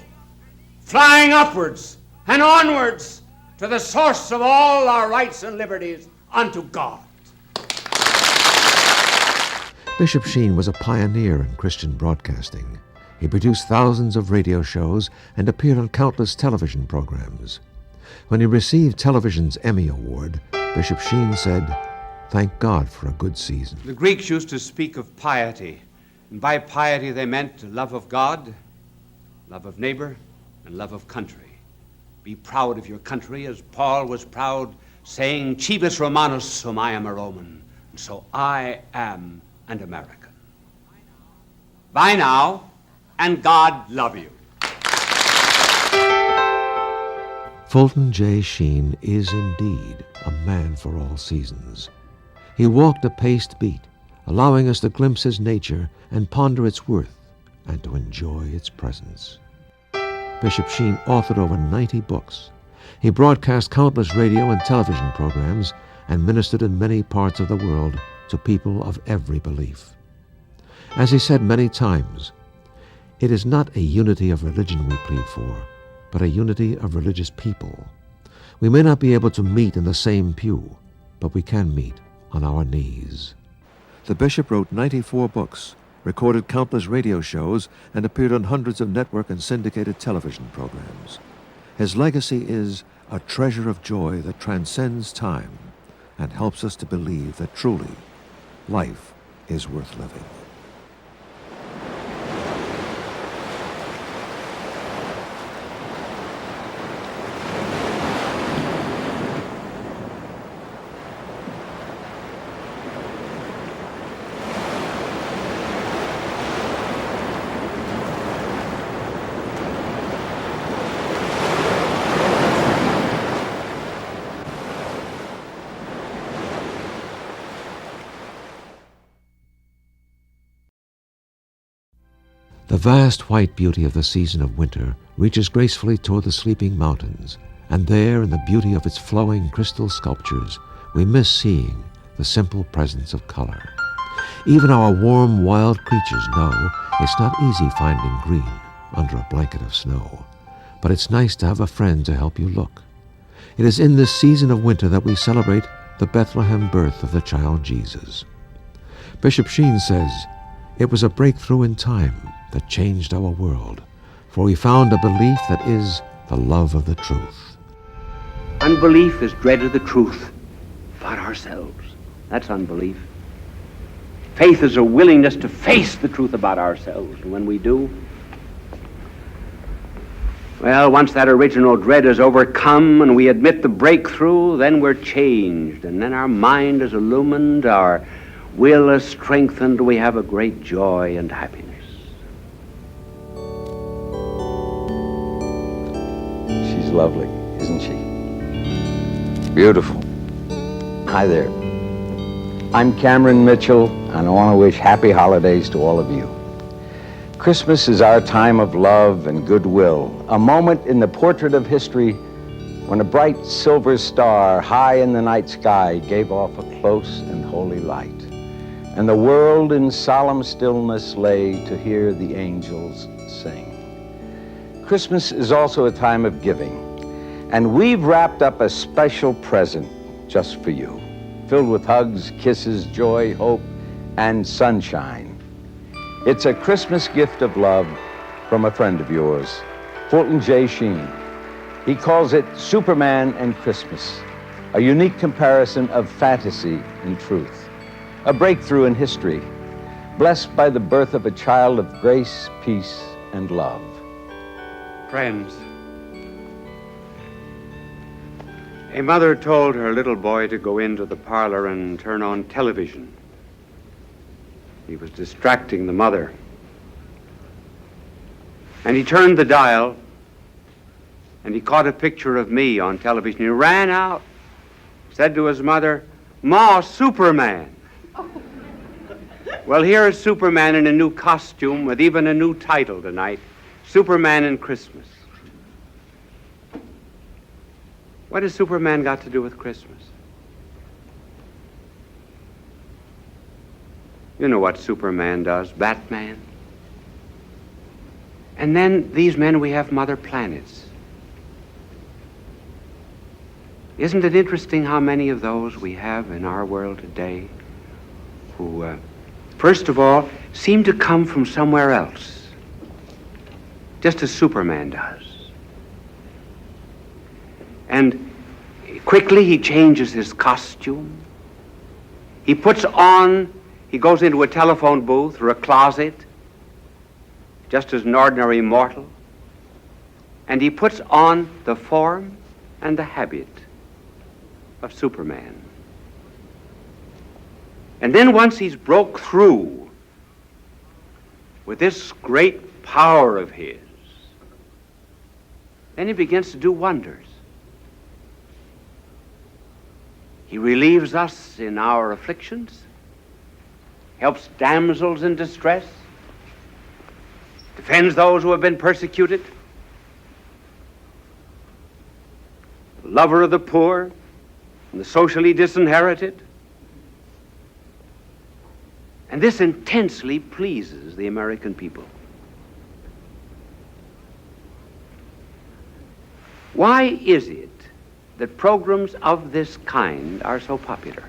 flying upwards and onwards to the source of all our rights and liberties, unto God. Bishop Sheen was a pioneer in Christian broadcasting. He produced thousands of radio shows and appeared on countless television programs. When he received television's Emmy Award, Bishop Sheen said, "Thank God for a good season." The Greeks used to speak of piety, and by piety they meant love of God, love of neighbor, and love of country. Be proud of your country, as Paul was proud, saying, "Cibus Romanus, sum I am a Roman," and so I am an American. Bye now, and God love you. Fulton J. Sheen is indeed a man for all seasons. He walked a paced beat, allowing us to glimpse his nature and ponder its worth and to enjoy its presence. Bishop Sheen authored over 90 books. He broadcast countless radio and television programs and ministered in many parts of the world to people of every belief. As he said many times, it is not a unity of religion we plead for, but a unity of religious people. We may not be able to meet in the same pew, but we can meet on our knees. The bishop wrote 94 books, recorded countless radio shows, and appeared on hundreds of network and syndicated television programs. His legacy is a treasure of joy that transcends time and helps us to believe that truly life is worth living. The vast white beauty of the season of winter reaches gracefully toward the sleeping mountains, and there, in the beauty of its flowing crystal sculptures, we miss seeing the simple presence of color. Even our warm, wild creatures know it's not easy finding green under a blanket of snow. but it's nice to have a friend to help you look. It is in this season of winter that we celebrate the Bethlehem birth of the child Jesus. Bishop Sheen says, "It was a breakthrough in time that changed our world, for we found a belief that is the love of the truth." Unbelief is dread of the truth about ourselves. That's unbelief. Faith is a willingness to face the truth about ourselves. And when we do, well, once that original dread is overcome and we admit the breakthrough, then we're changed. And then our mind is illumined, our will is strengthened, we have a great joy and happiness. She's lovely, isn't she? Beautiful. Hi there. I'm Cameron Mitchell, and I want to wish happy holidays to all of you. Christmas is our time of love and goodwill, a moment in the portrait of history when a bright silver star high in the night sky gave off a close and holy light, and the world in solemn stillness lay to hear the angels sing. Christmas is also a time of giving, and we've wrapped up a special present just for you, filled with hugs, kisses, joy, hope, and sunshine. It's a Christmas gift of love from a friend of yours, Fulton J. Sheen. He calls it Superman and Christmas, a unique comparison of fantasy and truth, a breakthrough in history, blessed by the birth of a child of grace, peace, and love. Friends, a mother told her little boy to go into the parlor and turn on television. He was distracting the mother. And he turned the dial, and he caught a picture of me on television. He ran out, said to his mother, "Ma, Superman." Well, here is Superman in a new costume with even a new title tonight, Superman and Christmas. What has Superman got to do with Christmas? You know what Superman does, Batman. And then these men, we have mother planets. Isn't it interesting how many of those we have in our world today who, first of all, seem to come from somewhere else, just as Superman does. And quickly he changes his costume. He goes into a telephone booth or a closet, just as an ordinary mortal, and he puts on the form and the habit of Superman. And then once he's broke through with this great power of his, then he begins to do wonders. He relieves us in our afflictions, helps damsels in distress, defends those who have been persecuted, lover of the poor and the socially disinherited. And this intensely pleases the American people. Why is it that programs of this kind are so popular?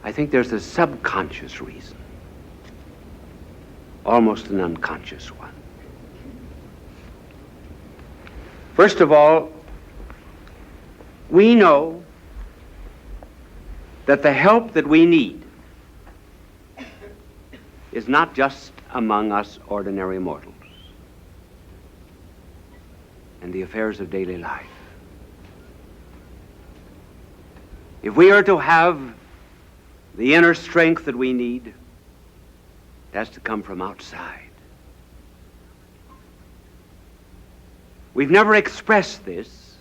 I think there's a subconscious reason, almost an unconscious one. First of all, we know that the help that we need is not just among us ordinary mortals and the affairs of daily life. If we are to have the inner strength that we need, it has to come from outside. We've never expressed this,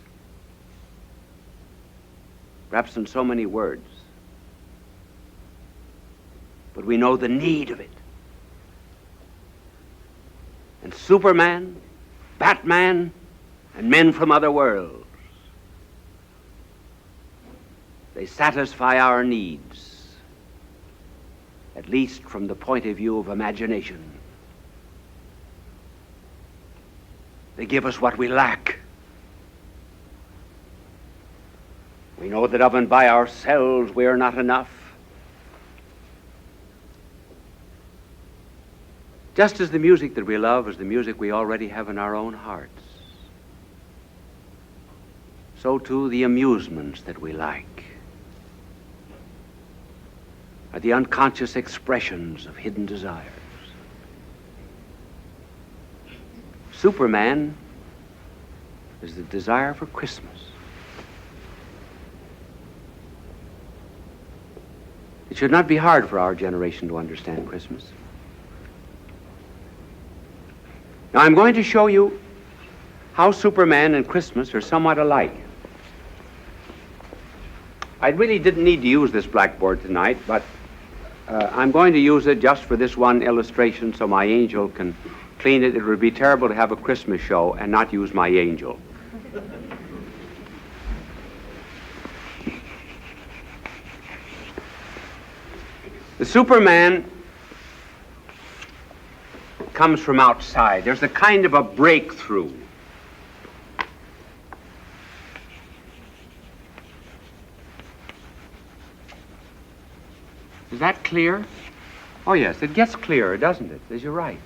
perhaps in so many words, but we know the need of it. And Superman, Batman, and men from other worlds, they satisfy our needs, at least from the point of view of imagination. They give us what we lack. We know that of and by ourselves we are not enough. Just as the music that we love is the music we already have in our own hearts, so too the amusements that we like are the unconscious expressions of hidden desires. Superman is the desire for Christmas. It should not be hard for our generation to understand Christmas. Now, I'm going to show you how Superman and Christmas are somewhat alike. I really didn't need to use this blackboard tonight, but I'm going to use it just for this one illustration so my angel can clean it. It would be terrible to have a Christmas show and not use my angel. The Superman comes from outside. There's a kind of a breakthrough. Is that clear? Oh yes, it gets clearer, doesn't it? As you're right.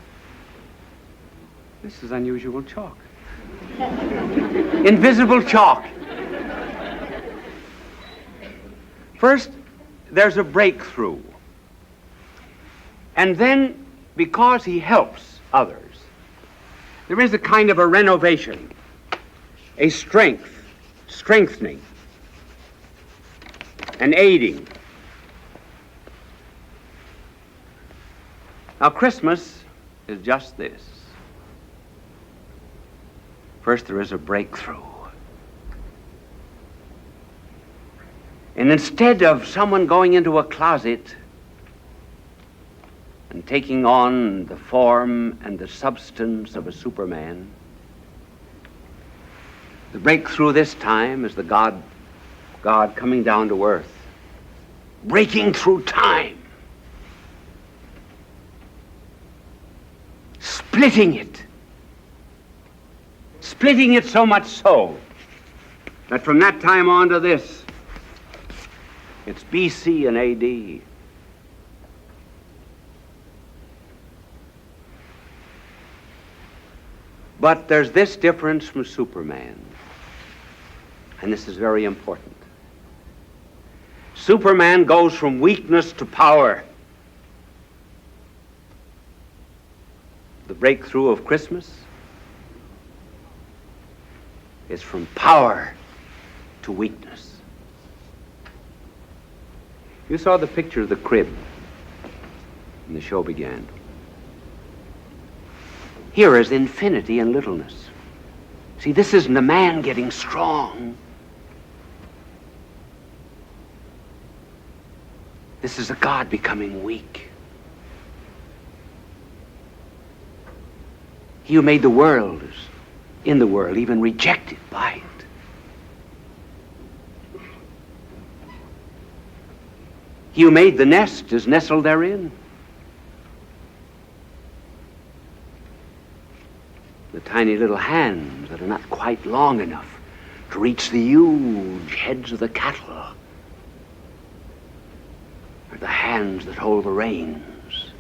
This is unusual chalk. Invisible chalk. First, there's a breakthrough. And then, because he helps others, there is a kind of a renovation, a strengthening, an aiding. Now, Christmas is just this. First, there is a breakthrough. And instead of someone going into a closet and taking on the form and the substance of a Superman, the breakthrough this time is the God coming down to earth, breaking through time, splitting it so much so that from that time on to this, it's BC and AD. But there's this difference from Superman, and this is very important. Superman goes from weakness to power. The breakthrough of Christmas is from power to weakness. You saw the picture of the crib when the show began. Here is infinity and littleness. See, this isn't a man getting strong. This is a God becoming weak. He who made the world is in the world, even rejected by it. He who made the nest is nestled therein. The tiny little hands that are not quite long enough to reach the huge heads of the cattle are the hands that hold the reins,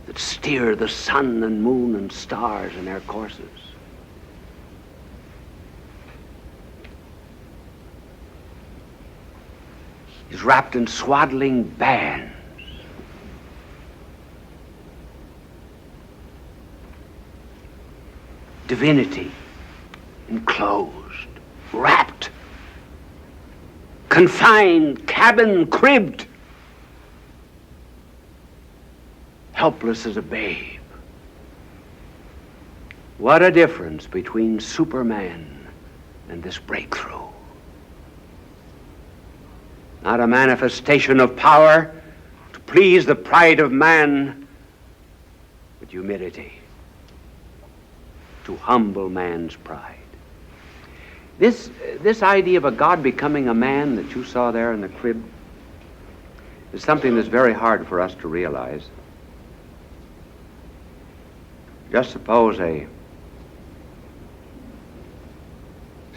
that steer the sun and moon and stars in their courses. He's wrapped in swaddling bands. Divinity, enclosed, wrapped, confined, cabin, cribbed, helpless as a babe. What a difference between Superman and this breakthrough. Not a manifestation of power to please the pride of man, but humility to humble man's pride. This idea of a God becoming a man that you saw there in the crib is something that's very hard for us to realize. Just suppose a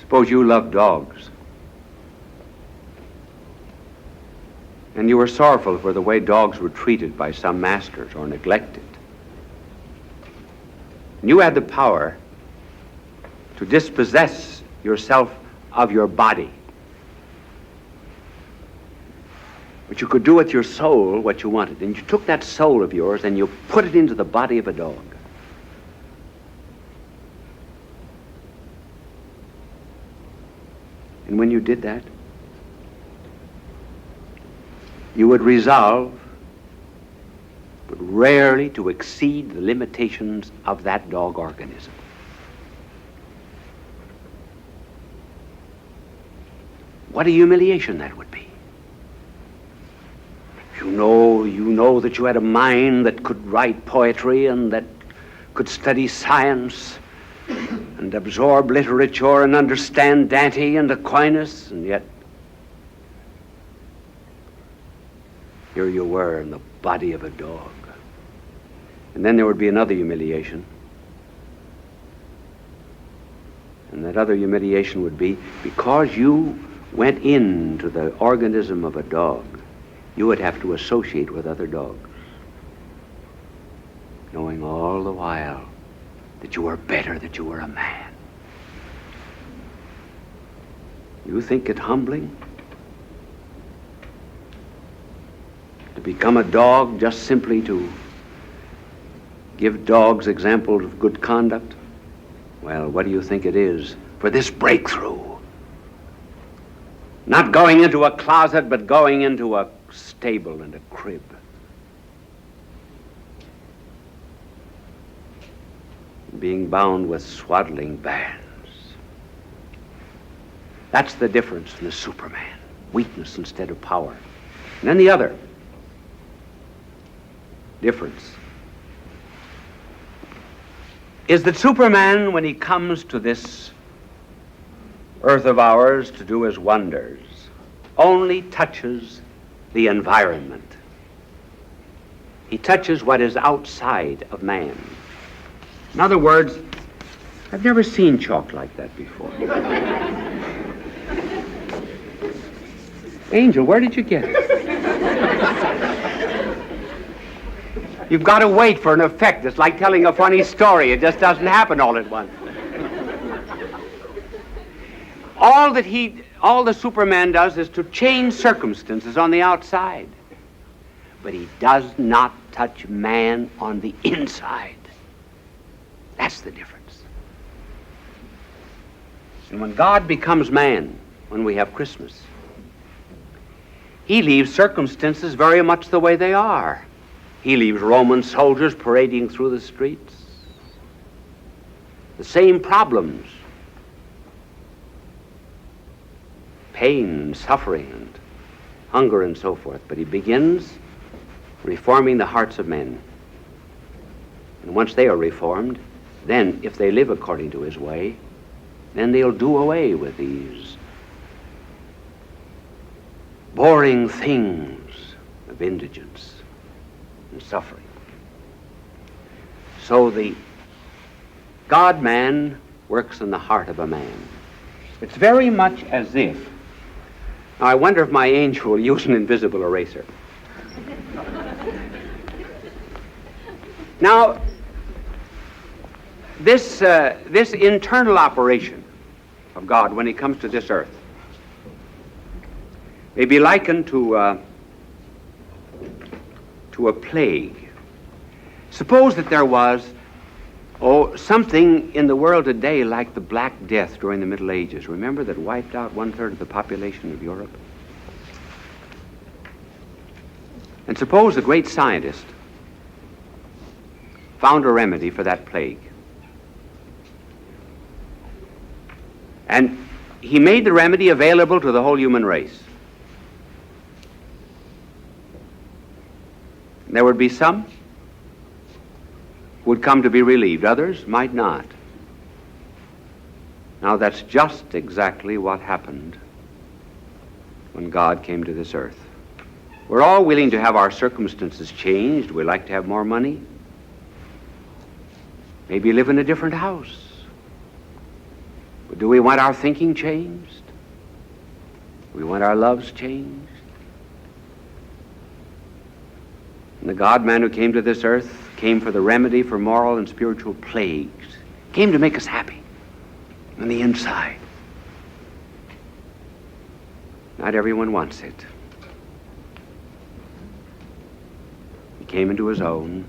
Suppose you loved dogs, and you were sorrowful for the way dogs were treated by some masters or neglected. And you had the power to dispossess yourself of your body. But you could do with your soul what you wanted. And you took that soul of yours and you put it into the body of a dog. And when you did that, you would resolve, but rarely to exceed the limitations of that dog organism. What a humiliation that would be. You know that you had a mind that could write poetry and that could study science and absorb literature and understand Dante and Aquinas, and yet here you were in the body of a dog. And then there would be another humiliation. And that other humiliation would be because you went into the organism of a dog, you would have to associate with other dogs, knowing all the while that you were better, that you were a man. You think it humbling to become a dog just simply to give dogs examples of good conduct? Well, what do you think it is for this breakthrough? Not going into a closet, but going into a stable and a crib. Being bound with swaddling bands. That's the difference in the Superman. Weakness instead of power. And then the other difference is that Superman, when he comes to this earth of ours to do his wonders, only touches the environment. He touches what is outside of man. In other words, I've never seen chalk like that before. Angel, where did you get it? You've got to wait for an effect. It's like telling a funny story. It just doesn't happen all at once. All the Superman does is to change circumstances on the outside. But he does not touch man on the inside. That's the difference. And when God becomes man, when we have Christmas, he leaves circumstances very much the way they are. He leaves Roman soldiers parading through the streets. The same problems. Pain and suffering and hunger and so forth. But he begins reforming the hearts of men. And once they are reformed, then if they live according to his way, then they'll do away with these boring things of indigence and suffering. So the God-man works in the heart of a man. It's very much as if, now I wonder if my angel will use an invisible eraser. Now, this internal operation of God when he comes to this earth may be likened to a plague. Suppose that there was something in the world today like the Black Death during the Middle Ages. Remember, that wiped out 1/3 of the population of Europe? And suppose a great scientist found a remedy for that plague. And he made the remedy available to the whole human race. There would be some who would come to be relieved. Others might not. Now that's just exactly what happened when God came to this earth. We're all willing to have our circumstances changed. We like to have more money. Maybe live in a different house. But do we want our thinking changed? Do we want our loves changed? And the God-man who came to this earth came for the remedy for moral and spiritual plagues. Came to make us happy on the inside. Not everyone wants it. He came into his own,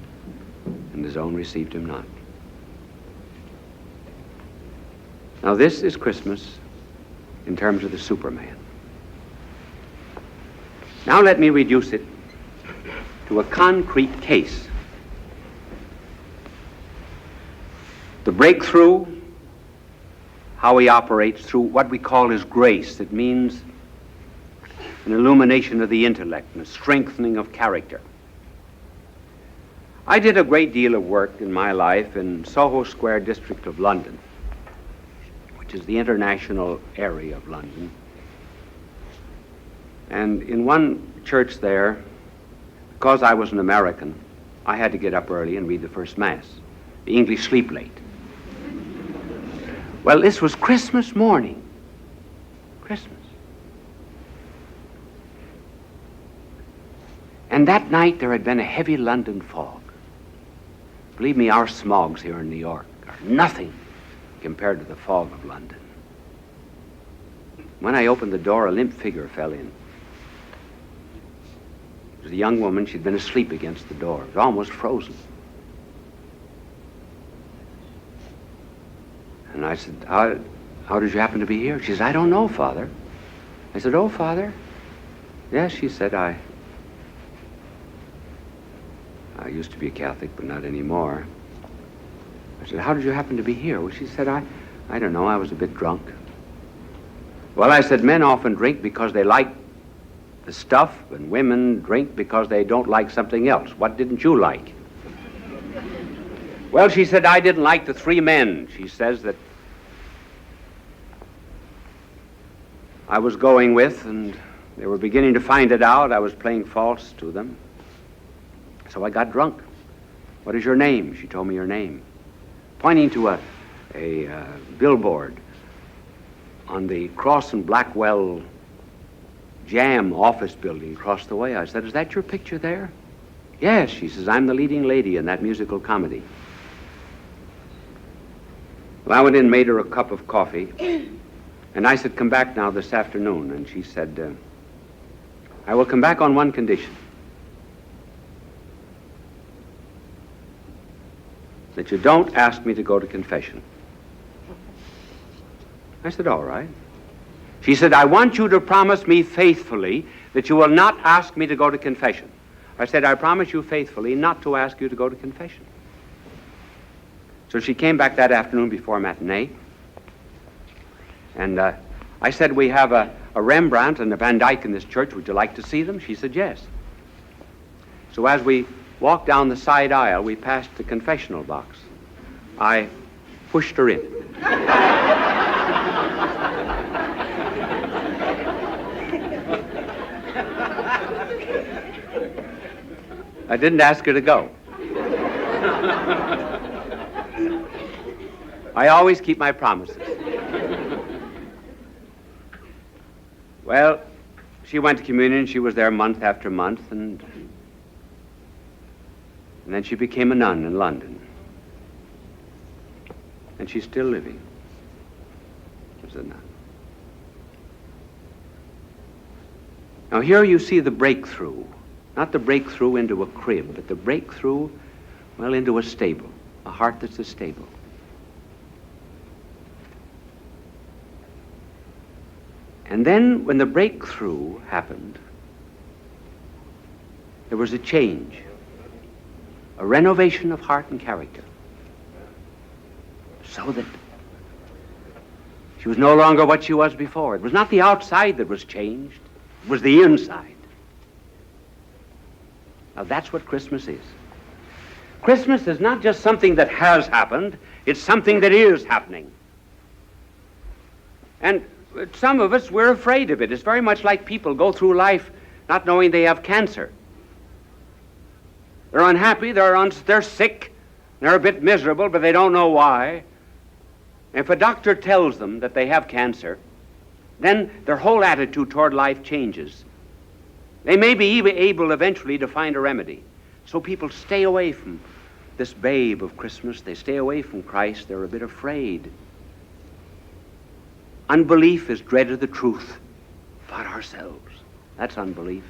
and his own received him not. Now this is Christmas in terms of the Superman. Now let me reduce it to a concrete case. The breakthrough, how he operates through what we call his grace. It means an illumination of the intellect and a strengthening of character. I did a great deal of work in my life in Soho Square district of London, which is the international area of London. And in one church there, because I was an American, I had to get up early and read the first Mass. The English sleep late. Well, this was Christmas morning. Christmas. And that night there had been a heavy London fog. Believe me, our smogs here in New York are nothing compared to the fog of London. When I opened the door, a limp figure fell in. It was a young woman. She'd been asleep against the door. It was almost frozen. And I said, how did you happen to be here? She said, I don't know, Father. I said, oh, Father? Yes, she said, I used to be a Catholic, but not anymore. I said, how did you happen to be here? Well, she said, I don't know, I was a bit drunk. Well, I said, men often drink because they like the stuff, and women drink because they don't like something else. What didn't you like? Well, she said, I didn't like the three men. She says that I was going with, and they were beginning to find it out. I was playing false to them. So I got drunk. What is your name? She told me her name, pointing to a billboard on the Cross and Blackwell Jam office building across the way. I said, is that your picture there? Yes, she says, I'm the leading lady in that musical comedy. Well, I went in, made her a cup of coffee, and I said, come back now this afternoon. And she said, I will come back on one condition. That you don't ask me to go to confession. I said, all right. She said, I want you to promise me faithfully that you will not ask me to go to confession. I said, I promise you faithfully not to ask you to go to confession. So she came back that afternoon before matinee, and I said, we have a Rembrandt and a Van Dyck in this church. Would you like to see them? She said, yes. So as we walked down the side aisle, we passed the confessional box. I pushed her in. I didn't ask her to go. I always keep my promises. Well, she went to communion. She was there month after month, and then she became a nun in London. And she's still living as a nun. Now here you see the breakthrough. Not the breakthrough into a crib, but the breakthrough, well, into a stable, a heart that's a stable. And then when the breakthrough happened, there was a change, a renovation of heart and character, so that she was no longer what she was before. It was not the outside that was changed, it was the inside. Now that's what Christmas is. Christmas is not just something that has happened, it's something that is happening. And some of us, we're afraid of it. It's very much like people go through life not knowing they have cancer. They're unhappy, they're sick, they're a bit miserable, but they don't know why. If a doctor tells them that they have cancer, then their whole attitude toward life changes. They may be able eventually to find a remedy. So people stay away from this babe of Christmas. They stay away from Christ. They're a bit afraid. Unbelief is dread of the truth about ourselves. That's unbelief.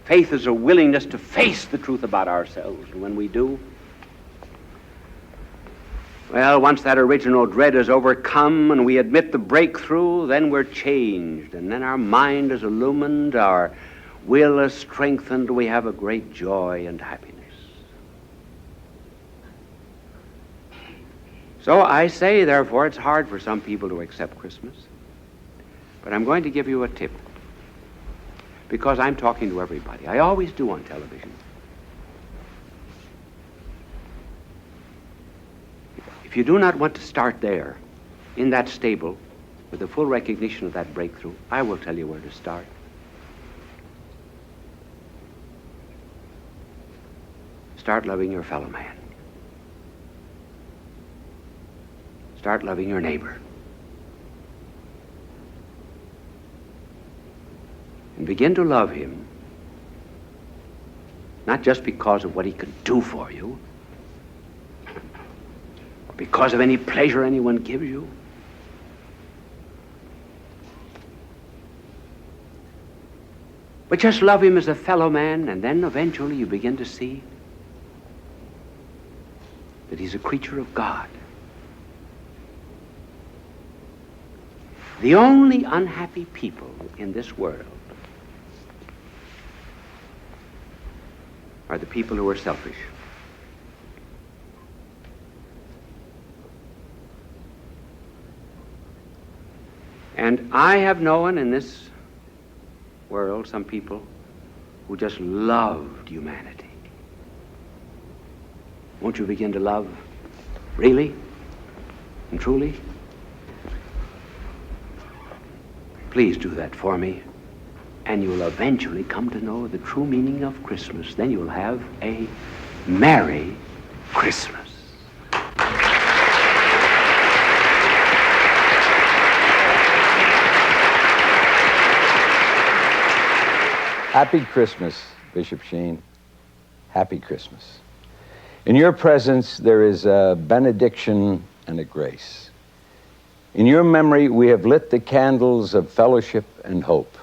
Faith is a willingness to face the truth about ourselves. And when we do, well, once that original dread is overcome and we admit the breakthrough, then we're changed. And then our mind is illumined, our will is strengthened, we have a great joy and happiness. So I say, therefore, it's hard for some people to accept Christmas. But I'm going to give you a tip, because I'm talking to everybody. I always do on television. If you do not want to start there, in that stable, with the full recognition of that breakthrough, I will tell you where to start. Start loving your fellow man. Start loving your neighbor. And begin to love him, not just because of what he can do for you, or because of any pleasure anyone gives you, but just love him as a fellow man, and then eventually you begin to see that he's a creature of God. The only unhappy people in this world are the people who are selfish. And I have known in this world some people who just loved humanity. Won't you begin to love really and truly? Please do that for me, and you'll eventually come to know the true meaning of Christmas. Then you'll have a Merry Christmas. Happy Christmas, Bishop Sheen. Happy Christmas. In your presence, there is a benediction and a grace. In your memory, we have lit the candles of fellowship and hope,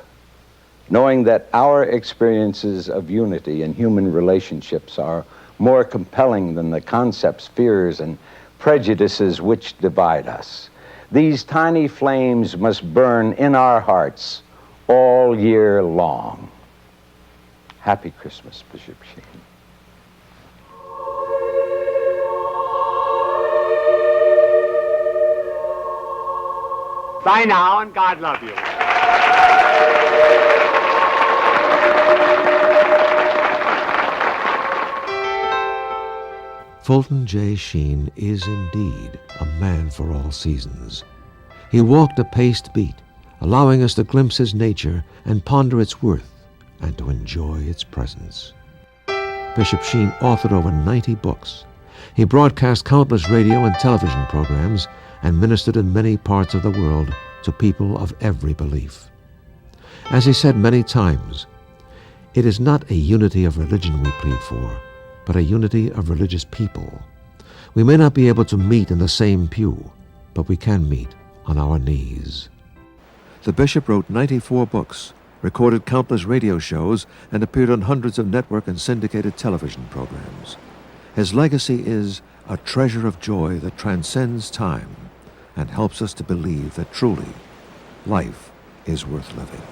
knowing that our experiences of unity in human relationships are more compelling than the concepts, fears, and prejudices which divide us. These tiny flames must burn in our hearts all year long. Happy Christmas, Bishop Sheen. Bye now, and God love you. Fulton J. Sheen is indeed a man for all seasons. He walked a paced beat, allowing us to glimpse his nature and ponder its worth and to enjoy its presence. Bishop Sheen authored over 90 books. He broadcast countless radio and television programs and ministered in many parts of the world to people of every belief. As he said many times, it is not a unity of religion we plead for, but a unity of religious people. We may not be able to meet in the same pew, but we can meet on our knees. The bishop wrote 94 books, recorded countless radio shows, and appeared on hundreds of network and syndicated television programs. His legacy is a treasure of joy that transcends time and helps us to believe that truly life is worth living.